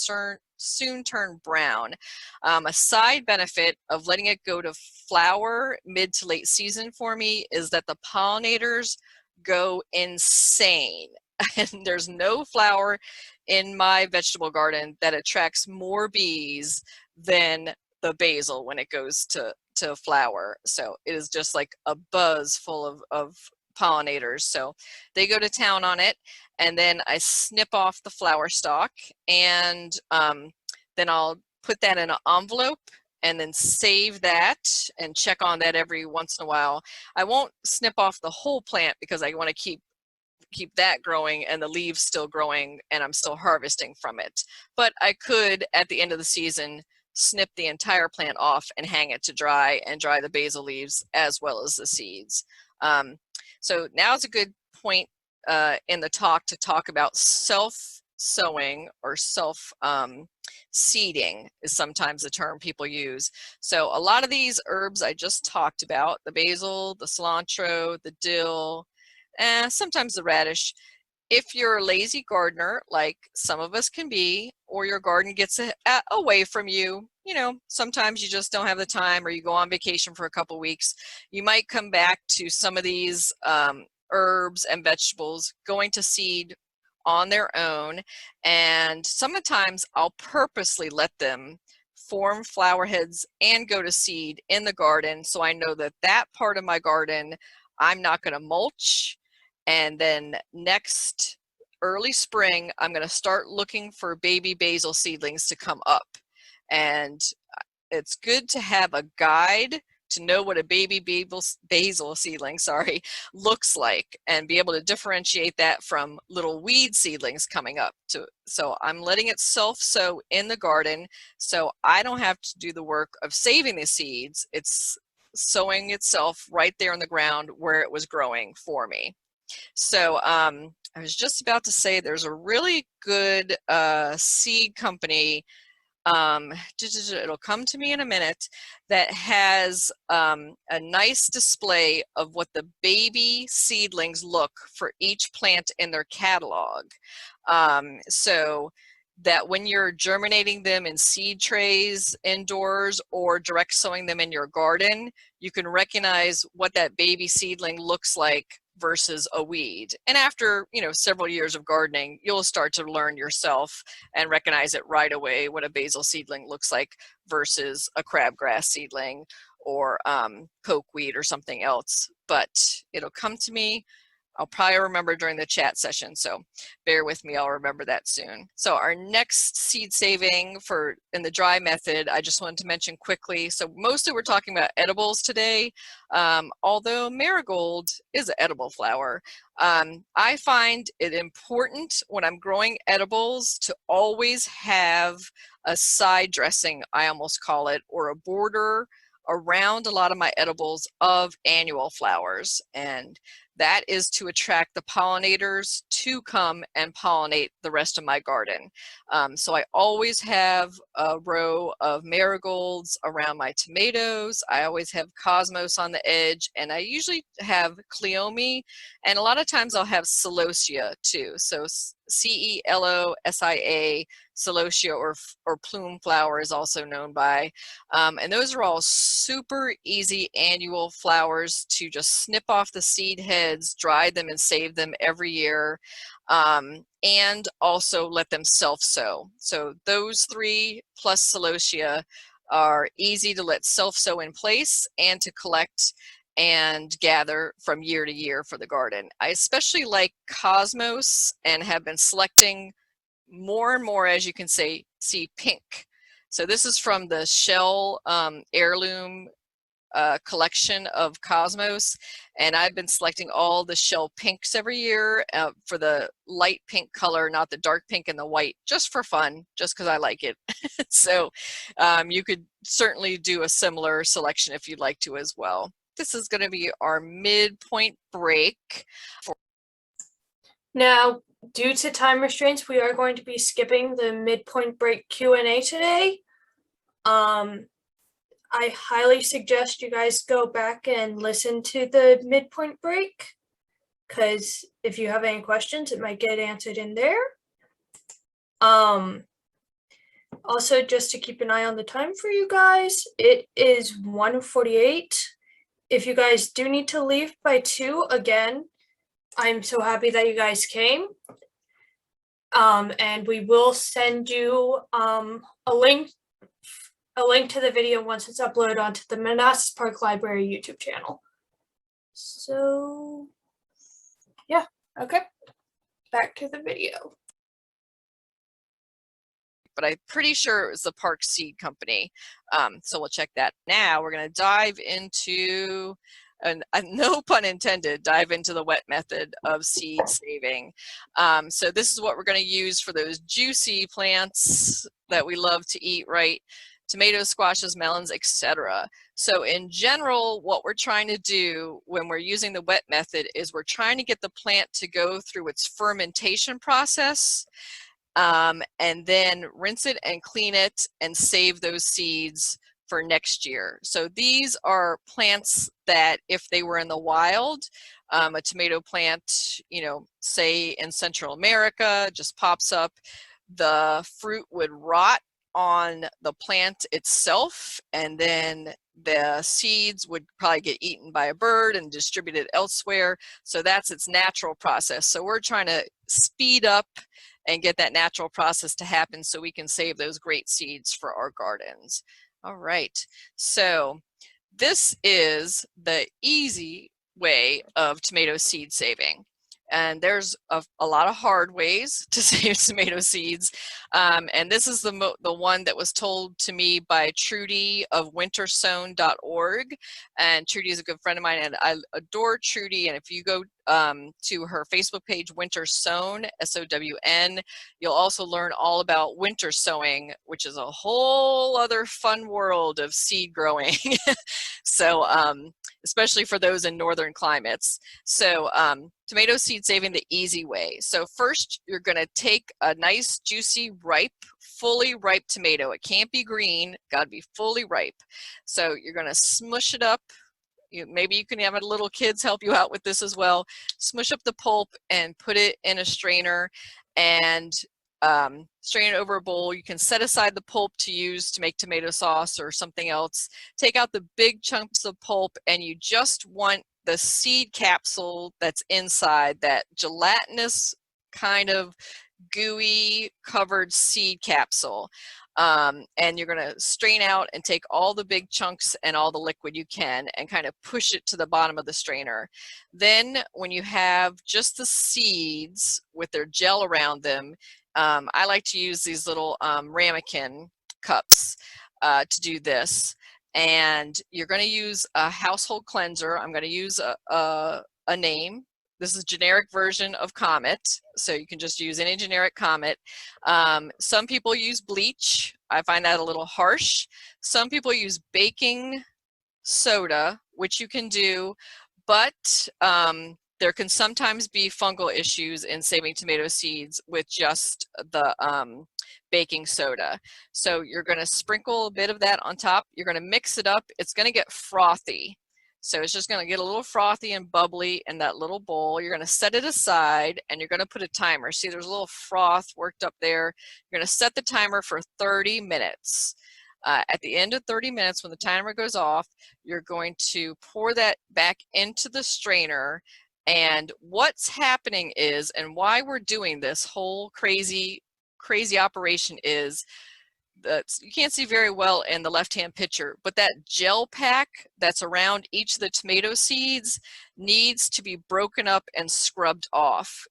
soon turn brown. A side benefit of letting it go to flower mid to late season for me is that the pollinators go insane. And there's no flower in my vegetable garden that attracts more bees than the basil when it goes to flower. So it is just like a buzz full of pollinators. So they go to town on it, and then I snip off the flower stalk, and then I'll put that in an envelope and then save that and check on that every once in a while. I won't snip off the whole plant because I want to keep that growing and the leaves still growing and I'm still harvesting from it. But I could, at the end of the season, snip the entire plant off and hang it to dry and dry the basil leaves as well as the seeds. So now's a good point in the talk to talk about self-sowing or self-seeding is sometimes the term people use. So a lot of these herbs I just talked about, the basil, the cilantro, the dill, sometimes the radish. If you're a lazy gardener, like some of us can be, or your garden gets away from you, you know, sometimes you just don't have the time or you go on vacation for a couple weeks, you might come back to some of these herbs and vegetables going to seed on their own. And sometimes I'll purposely let them form flower heads and go to seed in the garden so I know that that part of my garden I'm not going to mulch. And then next early spring, I'm going to start looking for baby basil seedlings to come up. And it's good to have a guide to know what a baby basil seedling, looks like and be able to differentiate that from little weed seedlings coming up. So I'm letting it self-sow in the garden so I don't have to do the work of saving the seeds. It's sowing itself right there in the ground where it was growing for me. So I was just about to say there's a really good seed company, it'll come to me in a minute, that has a nice display of what the baby seedlings look for each plant in their catalog. So that when you're germinating them in seed trays indoors or direct sowing them in your garden, you can recognize what that baby seedling looks like versus a weed. And after, you know, several years of gardening, you'll start to learn yourself and recognize it right away what a basil seedling looks like versus a crabgrass seedling or pokeweed or something else. But it'll come to me I'll probably remember during the chat session, so bear with me, I'll remember that soon. So our next seed saving in the dry method, I just wanted to mention quickly. So mostly we're talking about edibles today, although marigold is an edible flower. I find it important when I'm growing edibles to always have a side dressing, I almost call it, or a border around a lot of my edibles of annual flowers. And that is to attract the pollinators to come and pollinate the rest of my garden. So I always have a row of marigolds around my tomatoes. I always have cosmos on the edge, and I usually have cleome, and a lot of times I'll have celosia too. So Celosia, celosia or plume flower is also known by. And those are all super easy annual flowers to just snip off the seed heads, dry them and save them every year, and also let them self-sow. So those three plus celosia are easy to let self-sow in place and to collect and gather from year to year for the garden. I especially like cosmos and have been selecting more and more, as you can see pink. So this is from the Shell heirloom collection of cosmos, and I've been selecting all the Shell pinks every year for the light pink color, not the dark pink and the white, just for fun, just because I like it. So you could certainly do a similar selection if you'd like to as well. This is going to be our midpoint break. Now, due to time restraints, we are going to be skipping the midpoint break Q&A today. I highly suggest you guys go back and listen to the midpoint break, because if you have any questions, it might get answered in there. Also, just to keep an eye on the time for you guys, it is 1:48. If you guys do need to leave by 2, again, I'm so happy that you guys came. And we will send you a link to the video once it's uploaded onto the Manassas Park Library YouTube channel. So, yeah, okay. Back to the video. But I'm pretty sure it was the Park Seed Company. So we'll check that. Now we're going to dive into, and no pun intended, dive into the wet method of seed saving. So this is what we're going to use for those juicy plants that we love to eat, right? Tomatoes, squashes, melons, etc. So in general, what we're trying to do when we're using the wet method is we're trying to get the plant to go through its fermentation process, and then rinse it and clean it and save those seeds for next year. So these are plants that if they were in the wild, a tomato plant, you know, say in Central America, just pops up, the fruit would rot on the plant itself, and then the seeds would probably get eaten by a bird and distributed elsewhere. So that's its natural process. So we're trying to speed up and get that natural process to happen so we can save those great seeds for our gardens. All right, so this is the easy way of tomato seed saving. And there's a lot of hard ways to save tomato seeds. And this is the one that was told to me by Trudy of wintersown.org. And Trudy is a good friend of mine, and I adore Trudy. And if you go to her Facebook page, Winter Sown, S-O-W-N, you'll also learn all about winter sowing, which is a whole other fun world of seed growing. So especially for those in northern climates. So tomato seed saving the easy way. So first, you're going to take a nice, juicy, ripe, fully ripe tomato. It can't be green, got to be fully ripe. So you're going to smush it up. Maybe you can have little kids help you out with this as well. Smush up the pulp and put it in a strainer and strain it over a bowl. You can set aside the pulp to use to make tomato sauce or something else. Take out the big chunks of pulp, and you just want the seed capsule that's inside, that gelatinous kind of gooey covered seed capsule. And you're going to strain out and take all the big chunks and all the liquid you can and kind of push it to the bottom of the strainer. Then when you have just the seeds with their gel around them, I like to use these little ramekin cups to do this. And you're going to use a household cleanser. I'm going to use a name. This is a generic version of Comet, so you can just use any generic Comet. Some people use bleach. I find that a little harsh. Some people use baking soda, which you can do, but there can sometimes be fungal issues in saving tomato seeds with just the baking soda. So you're going to sprinkle a bit of that on top. You're going to mix it up. It's going to get frothy. So it's just going to get a little frothy and bubbly in that little bowl. You're going to set it aside and you're going to put a timer. See, there's a little froth worked up there. You're going to set the timer for 30 minutes. At the end of 30 minutes, when the timer goes off, you're going to pour that back into the strainer. And what's happening is, and why we're doing this whole crazy operation is, you can't see very well in the left-hand picture, but that gel pack that's around each of the tomato seeds needs to be broken up and scrubbed off.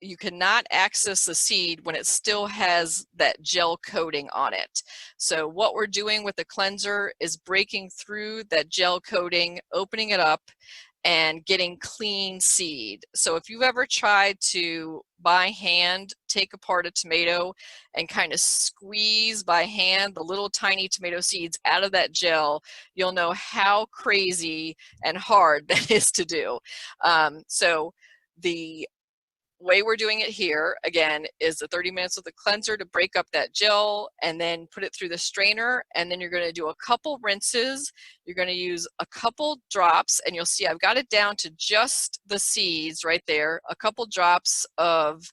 You cannot access the seed when it still has that gel coating on it. So what we're doing with the cleanser is breaking through that gel coating, opening it up, and getting clean seed. So if you've ever tried to by hand take apart a tomato and kind of squeeze by hand the little tiny tomato seeds out of that gel, you'll know how crazy and hard that is to do. So the way we're doing it here, again, is the 30 minutes with the cleanser to break up that gel and then put it through the strainer. And then you're going to do a couple rinses. You're going to use a couple drops, and you'll see I've got it down to just the seeds right there, a couple drops of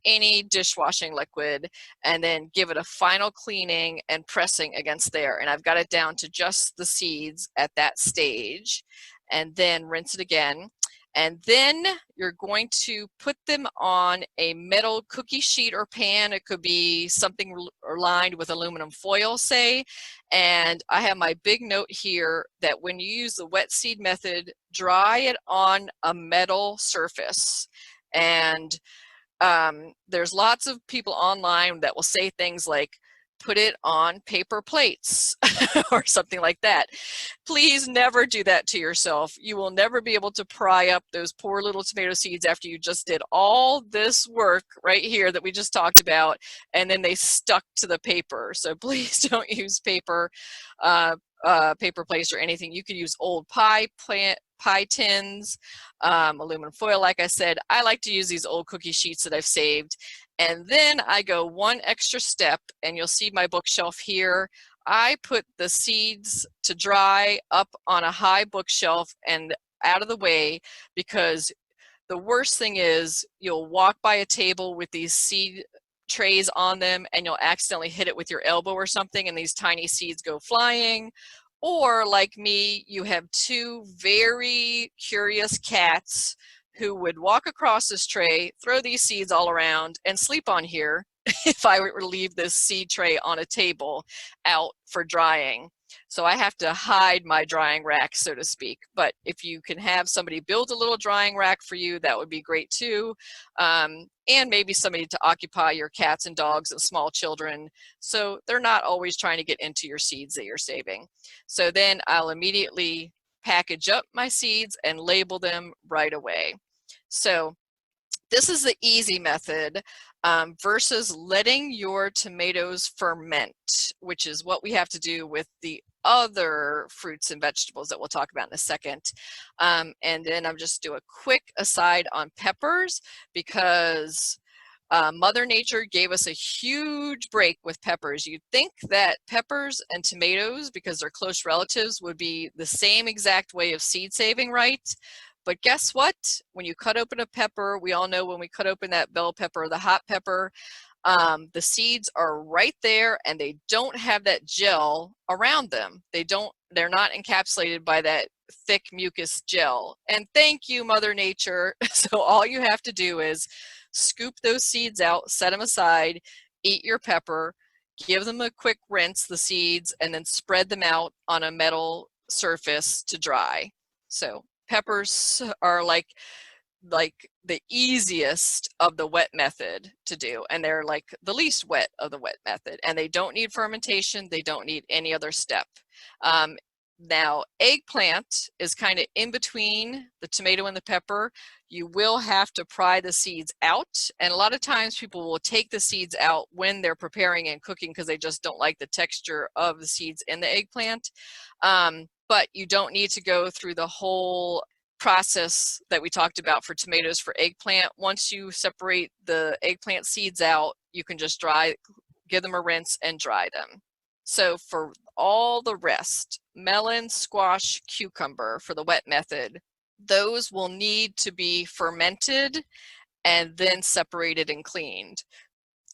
any dishwashing liquid, and then give it a final cleaning and pressing against there. And I've got it down to just the seeds at that stage, and then rinse it again. And then you're going to put them on a metal cookie sheet or pan. It could be something lined with aluminum foil, say. And I have my big note here that when you use the wet seed method, dry it on a metal surface. And there's lots of people online that will say things like, put it on paper plates or something like that. Please never do that to yourself. You will never be able to pry up those poor little tomato seeds after you just did all this work right here that we just talked about, and then they stuck to the paper. So please don't use paper plates or anything. You could use old pie tins, aluminum foil, like I said. I like to use these old cookie sheets that I've saved. And then I go one extra step, and you'll see my bookshelf here. I put the seeds to dry up on a high bookshelf and out of the way, because the worst thing is you'll walk by a table with these seed trays on them and you'll accidentally hit it with your elbow or something, and these tiny seeds go flying. Or like me, you have two very curious cats who would walk across this tray, throw these seeds all around, and sleep on here if I were to leave this seed tray on a table out for drying. So I have to hide my drying rack, so to speak. But if you can have somebody build a little drying rack for you, that would be great too. And maybe somebody to occupy your cats and dogs and small children, so they're not always trying to get into your seeds that you're saving. So then I'll immediately package up my seeds and label them right away. So this is the easy method versus letting your tomatoes ferment, which is what we have to do with the other fruits and vegetables that we'll talk about in a second. And then I'm just do a quick aside on peppers, because Mother Nature gave us a huge break with peppers. You'd think that peppers and tomatoes, because they're close relatives, would be the same exact way of seed saving, right? But guess what? When you cut open a pepper, we all know when we cut open that bell pepper or the hot pepper, the seeds are right there and they don't have that gel around them. They're not encapsulated by that thick mucus gel. And thank you, Mother Nature. So all you have to do is scoop those seeds out, set them aside, eat your pepper, give them a quick rinse, the seeds, and then spread them out on a metal surface to dry. So peppers are like the easiest of the wet method to do, and they're like the least wet of the wet method, and they don't need fermentation, they don't need any other step. Now eggplant is kind of in between the tomato and the pepper. You will have to pry the seeds out, and a lot of times people will take the seeds out when they're preparing and cooking because they just don't like the texture of the seeds in the eggplant. But you don't need to go through the whole process that we talked about for tomatoes for eggplant. Once you separate the eggplant seeds out, you can just give them a rinse and dry them. So for all the rest, melon, squash, cucumber for the wet method, those will need to be fermented and then separated and cleaned.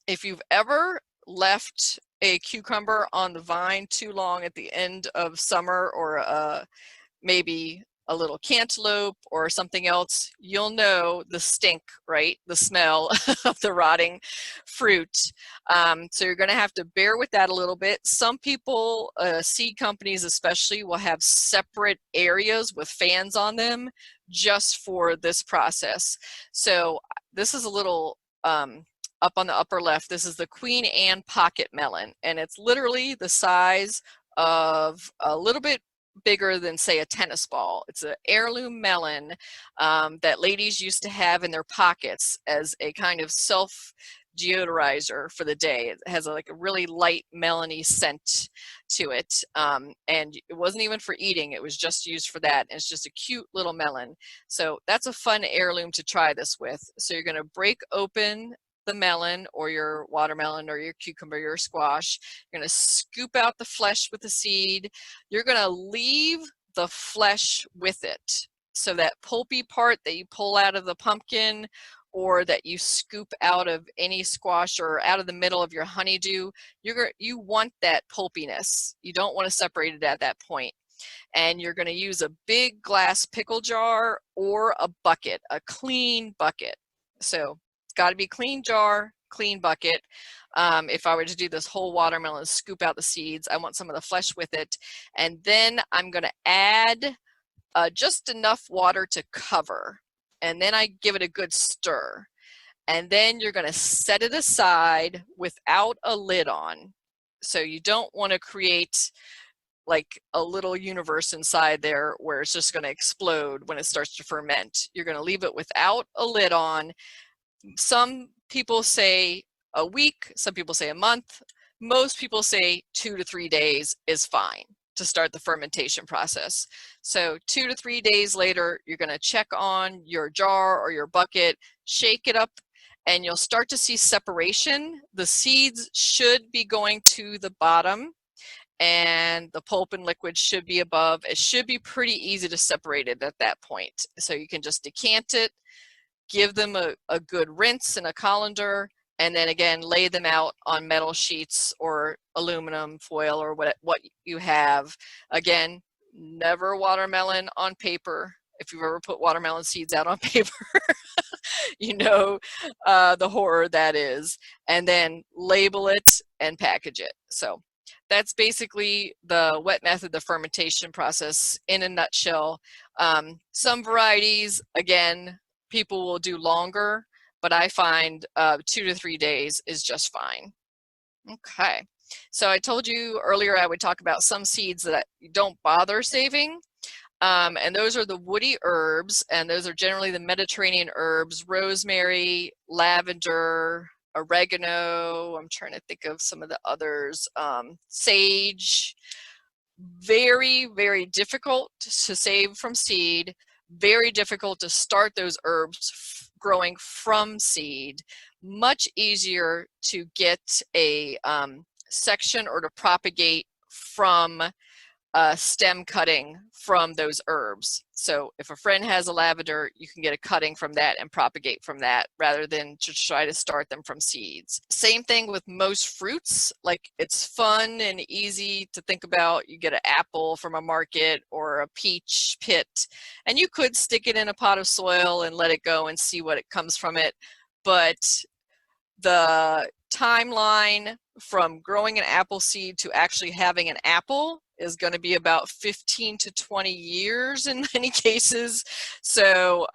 If you've ever left a cucumber on the vine too long at the end of summer, or maybe a little cantaloupe or something else, you'll know the stink, right? The smell of the rotting fruit. So you're going to have to bear with that a little bit. Some people, seed companies especially, will have separate areas with fans on them just for this process. So this is a little up on the upper left. This is the Queen Anne pocket melon, and it's literally the size of a little bit bigger than, say, a tennis ball. It's an heirloom melon that ladies used to have in their pockets as a kind of self deodorizer for the day. It has like a really light melony scent to it, and it wasn't even for eating, it was just used for that. And it's just a cute little melon. So that's a fun heirloom to try this with. So you're going to break open the melon or your watermelon or your cucumber, your squash. You're going to scoop out the flesh with the seed. You're going to leave the flesh with it. So that pulpy part that you pull out of the pumpkin, or that you scoop out of any squash or out of the middle of your honeydew, you want that pulpiness. You don't want to separate it at that point. And you're going to use a big glass pickle jar or a bucket, a clean bucket. So got to be clean jar, clean bucket. If I were to do this whole watermelon, scoop out the seeds, I want some of the flesh with it. And then I'm going to add just enough water to cover. And then I give it a good stir. And then you're going to set it aside without a lid on. So you don't want to create like a little universe inside there where it's just going to explode when it starts to ferment. You're going to leave it without a lid on. Some people say a week, some people say a month. Most people say 2 to 3 days is fine to start the fermentation process. So 2 to 3 days later, you're going to check on your jar or your bucket, shake it up, and you'll start to see separation. The seeds should be going to the bottom, and the pulp and liquid should be above. It should be pretty easy to separate it at that point. So you can just decant it, give them a good rinse in a colander, and then again, lay them out on metal sheets or aluminum foil or what you have. Again, never watermelon on paper. If you've ever put watermelon seeds out on paper, you know the horror that is. And then label it and package it. So that's basically the wet method, the fermentation process in a nutshell. Some varieties, again, people will do longer, but I find 2 to 3 days is just fine. Okay, so I told you earlier I would talk about some seeds that you don't bother saving, and those are the woody herbs, and those are generally the Mediterranean herbs: rosemary, lavender, oregano. I'm trying to think of some of the others. Sage. Very, very difficult to save from seed. Very difficult to start those herbs growing from seed. Much easier to get a section or to propagate from stem cutting from those herbs. So if a friend has a lavender, you can get a cutting from that and propagate from that rather than to try to start them from seeds. Same thing with most fruits. Like, it's fun and easy to think about. You get an apple from a market or a peach pit, and you could stick it in a pot of soil and let it go and see what it comes from it. but the timeline from growing an apple seed to actually having an apple is going to be about 15 to 20 years in many cases. So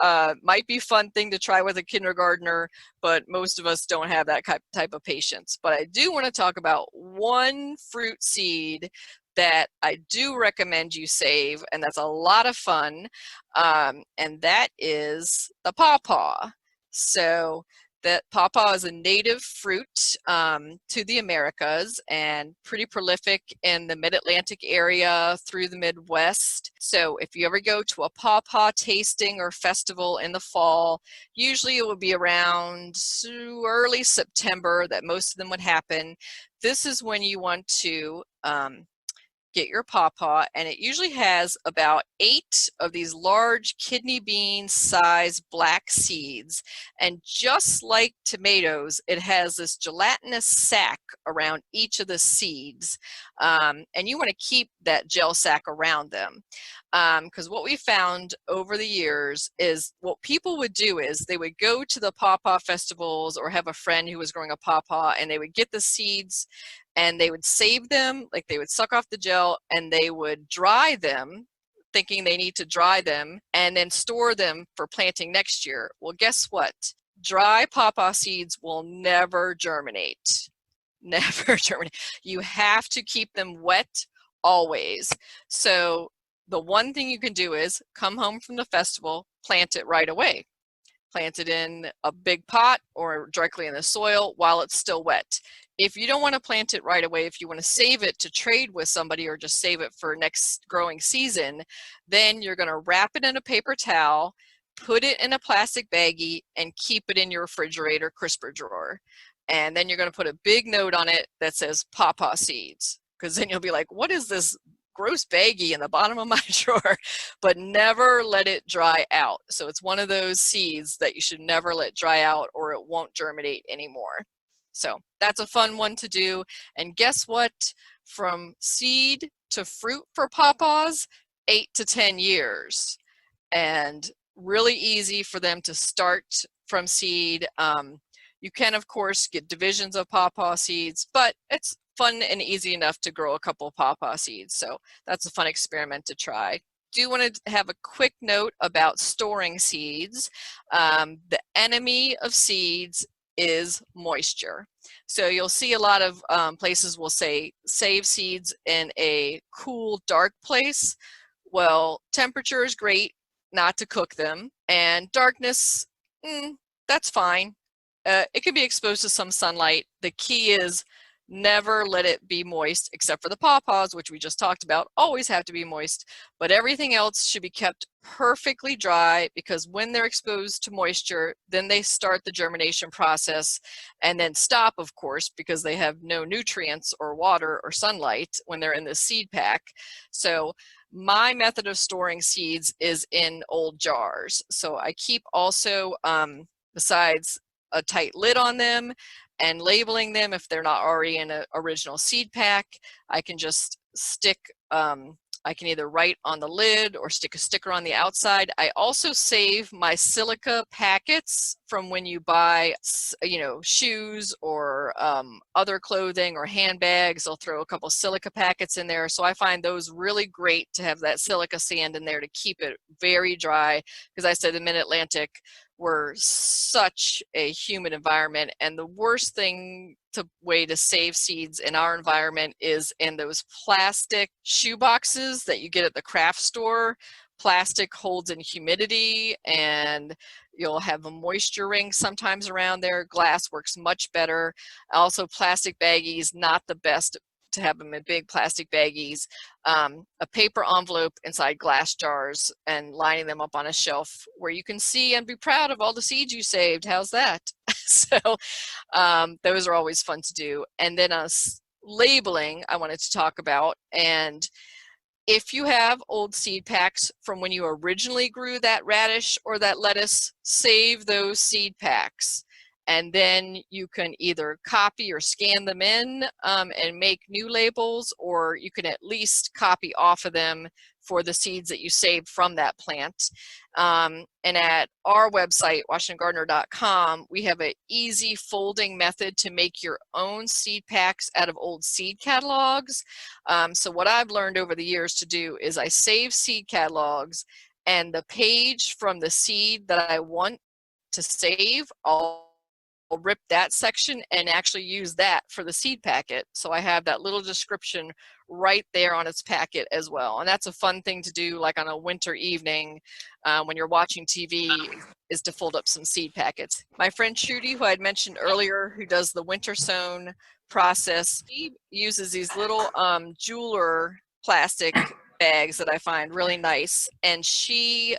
might be a fun thing to try with a kindergartner, but most of us don't have that type of patience. But I do want to talk about one fruit seed that I do recommend you save, and that's a lot of fun, and that is the pawpaw. So that pawpaw is a native fruit to the Americas and pretty prolific in the mid-Atlantic area through the Midwest. So if you ever go to a pawpaw tasting or festival in the fall, usually it would be around early September that most of them would happen. This is when you want to get your pawpaw, and it usually has about 8 of these large kidney bean sized black seeds, and just like tomatoes, it has this gelatinous sac around each of the seeds, and you want to keep that gel sac around them, because what we found over the years is what people would do is they would go to the pawpaw festivals or have a friend who was growing a pawpaw, and they would get the seeds and they would save them, like they would suck off the gel, and they would dry them, thinking they need to dry them, and then store them for planting next year. Well, guess what? Dry pawpaw seeds will never germinate. Never germinate. You have to keep them wet always. So the one thing you can do is come home from the festival, plant it right away. Plant it in a big pot or directly in the soil while it's still wet. If you don't want to plant it right away, if you want to save it to trade with somebody or just save it for next growing season, then you're going to wrap it in a paper towel, put it in a plastic baggie, and keep it in your refrigerator crisper drawer. And then you're going to put a big note on it that says pawpaw seeds, because then you'll be like, what is this gross baggie in the bottom of my drawer? But never let it dry out. So it's one of those seeds that you should never let dry out or it won't germinate anymore. So that's a fun one to do. And guess what? From seed to fruit for pawpaws, 8 to 10 years. And really easy for them to start from seed. You can, of course, get divisions of pawpaw seeds, but it's fun and easy enough to grow a couple of pawpaw seeds. So that's a fun experiment to try. Do want to have a quick note about storing seeds. The enemy of seeds is moisture. So you'll see a lot of places will say save seeds in a cool, dark place. Well, temperature is great not to cook them, and darkness, that's fine. It can be exposed to some sunlight. The key is never let it be moist, except for the pawpaws, which we just talked about, always have to be moist, but everything else should be kept perfectly dry, because when they're exposed to moisture, then they start the germination process and then stop, of course, because they have no nutrients or water or sunlight when they're in the seed pack. So my method of storing seeds is in old jars. So I keep also, besides a tight lid on them and labeling them if they're not already in an original seed pack, I can just stick, I can either write on the lid or stick a sticker on the outside. I also save my silica packets from when you buy, shoes or other clothing or handbags. I'll throw a couple silica packets in there. So I find those really great to have that silica sand in there to keep it very dry. Because I said the Mid-Atlantic, we're such a humid environment, and the worst way to save seeds in our environment is in those plastic shoe boxes that you get at the craft store. Plastic holds in humidity, and you'll have a moisture ring sometimes around there. Glass works much better. Also, plastic baggies, not the best to have them in big plastic baggies. A paper envelope inside glass jars and lining them up on a shelf where you can see and be proud of all the seeds you saved. How's that? So those are always fun to do. And then labeling I wanted to talk about. And if you have old seed packs from when you originally grew that radish or that lettuce, save those seed packs. And then you can either copy or scan them in and make new labels, or you can at least copy off of them for the seeds that you saved from that plant. And at our website, washingtongardener.com, we have an easy folding method to make your own seed packs out of old seed catalogs. So what I've learned over the years to do is I save seed catalogs, and the page from the seed that I want to save, I'll rip that section and actually use that for the seed packet. So I have that little description right there on its packet as well. And that's a fun thing to do, like on a winter evening when you're watching TV, is to fold up some seed packets. My friend Trudy, who I'd mentioned earlier, who does the winter sown process, he uses these little jeweler plastic bags that I find really nice, and she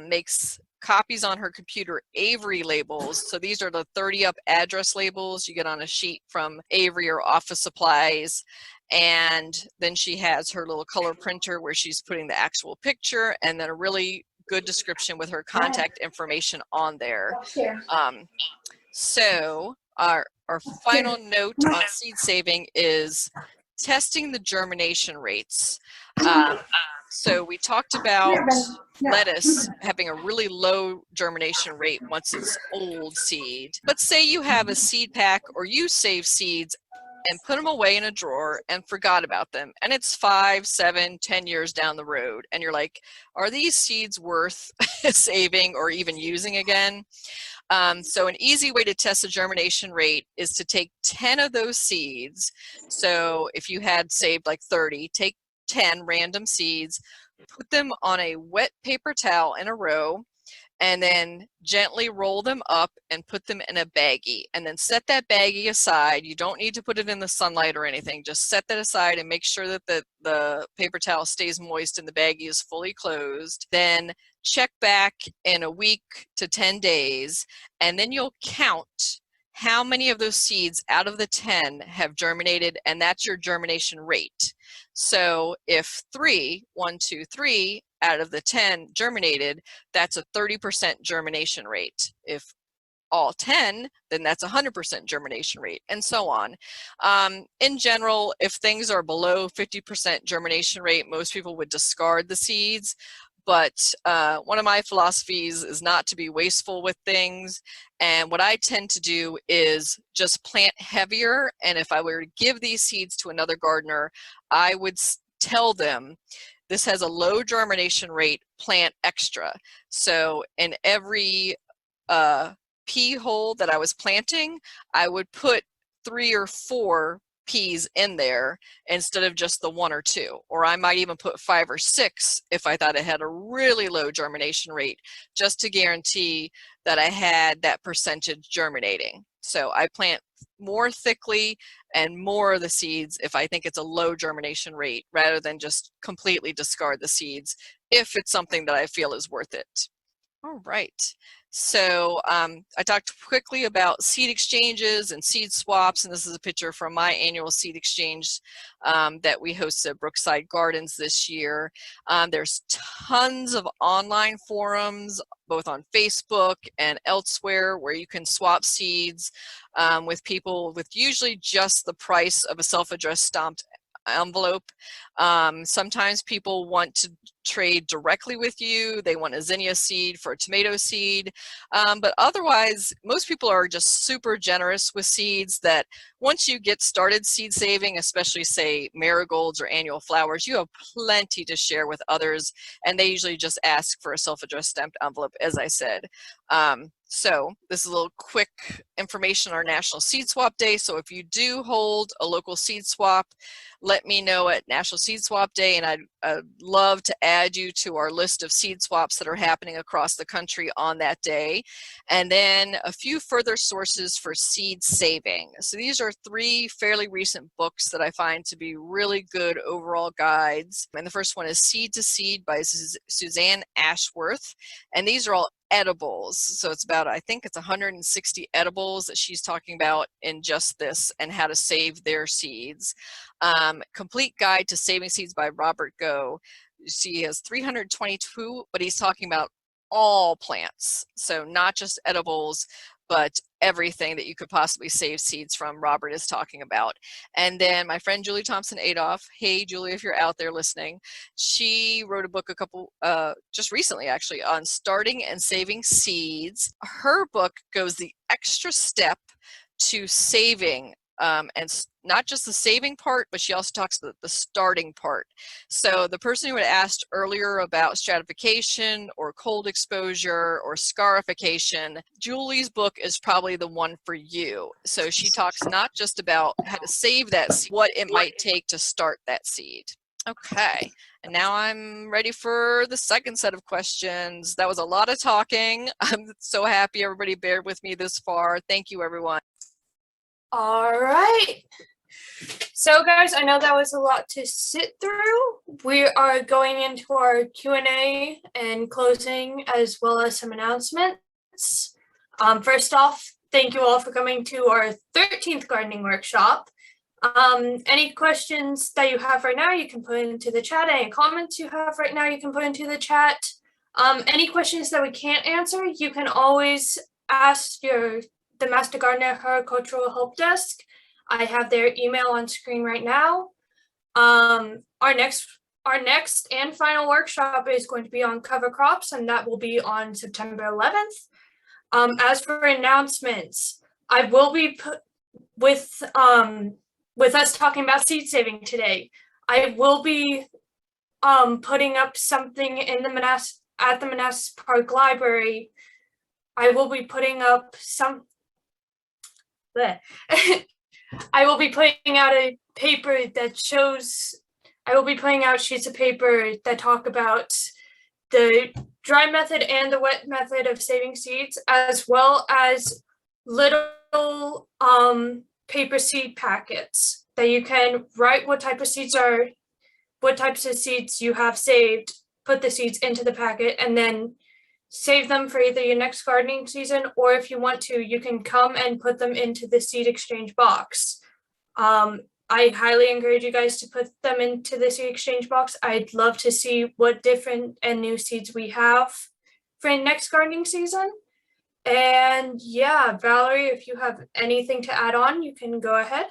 makes copies on her computer Avery labels. So these are the 30 up address labels you get on a sheet from Avery or Office Supplies. And then she has her little color printer where she's putting the actual picture, and then a really good description with her contact information on there. So our final note on seed saving is testing the germination rates. So we talked about lettuce having a really low germination rate once it's old seed. But say you have a seed pack, or you save seeds and put them away in a drawer and forgot about them, and it's 5, 7, 10 years down the road, and you're like, are these seeds worth saving or even using again? So an easy way to test the germination rate is to take 10 of those seeds. So if you had saved like 30, take 10 random seeds, put them on a wet paper towel in a row, and then gently roll them up and put them in a baggie, and then set that baggie aside. You don't need to put it in the sunlight or anything. Just set that aside and make sure that the paper towel stays moist and the baggie is fully closed. Then check back in a week to 10 days, and then you'll count how many of those seeds out of the 10 have germinated, and that's your germination rate. So if 3 out of the 10 germinated, that's a 30% germination rate. If all 10, then that's 100% germination rate, and so on. In general, if things are below 50% germination rate, most people would discard the seeds. But one of my philosophies is not to be wasteful with things. And what I tend to do is just plant heavier. And if I were to give these seeds to another gardener, I would tell them, this has a low germination rate, plant extra. So in every pea hole that I was planting, I would put 3 or 4 peas in there instead of just the 1 or 2, or I might even put 5 or 6 if I thought it had a really low germination rate, just to guarantee that I had that percentage germinating. So I plant more thickly and more of the seeds if I think it's a low germination rate, rather than just completely discard the seeds if it's something that I feel is worth it. All right. So I talked quickly about seed exchanges and seed swaps, and this is a picture from my annual seed exchange that we hosted at Brookside Gardens this year. There's tons of online forums, both on Facebook and elsewhere, where you can swap seeds with people with usually just the price of a self-addressed stamped envelope. Sometimes people want to trade directly with you. They want a zinnia seed for a tomato seed. But otherwise, most people are just super generous with seeds, that once you get started seed saving, especially say marigolds or annual flowers, you have plenty to share with others. And they usually just ask for a self-addressed stamped envelope, as I said. So this is a little quick information on our National Seed Swap Day. So if you do hold a local seed swap, let me know at National Seed Swap Day, and I'd love to add you to our list of seed swaps that are happening across the country on that day. And then a few further sources for seed saving. So these are 3 fairly recent books that I find to be really good overall guides. And the first one is Seed to Seed by Suzanne Ashworth. And these are all edibles. So it's about, I think it's 160 edibles that she's talking about in just this, and how to save their seeds. Complete Guide to Saving Seeds by Robert Go. She has 322, but he's talking about all plants. So not just edibles, but everything that you could possibly save seeds from, Robert is talking about. And then my friend Julie Thompson Adolph, hey Julie, if you're out there listening, she wrote a book just recently actually on starting and saving seeds. Her book goes the extra step to saving, and not just the saving part, but she also talks about the starting part. So the person who had asked earlier about stratification or cold exposure or scarification, Julie's book is probably the one for you. So she talks not just about how to save that seed, what it might take to start that seed. Okay, and now I'm ready for the second set of questions. That was a lot of talking. I'm so happy everybody bared with me this far. Thank you, everyone. All right. So guys, I know that was a lot to sit through. We are going into our Q&A and closing, as well as some announcements. First off, thank you all for coming to our 13th gardening workshop. Any questions that you have right now, you can put into the chat. Any comments you have right now, you can put into the chat. Any questions that we can't answer, you can always ask the Master Gardener Horticultural Help Desk. I have their email on screen right now. Our next and final workshop is going to be on cover crops, and that will be on September 11th. As for announcements, I will be with us talking about seed saving today. I will be putting up something in at the Manassas Park Library. I will be putting up I will be putting out a paper that shows, I will be putting out sheets of paper that talk about the dry method and the wet method of saving seeds, as well as little paper seed packets that you can write what types of seeds you have saved, put the seeds into the packet, and then save them for either your next gardening season, or if you want to, you can come and put them into the seed exchange box. I highly encourage you guys to put them into the seed exchange box. I'd love to see what different and new seeds we have for next gardening season. And yeah, Valerie, if you have anything to add on, you can go ahead.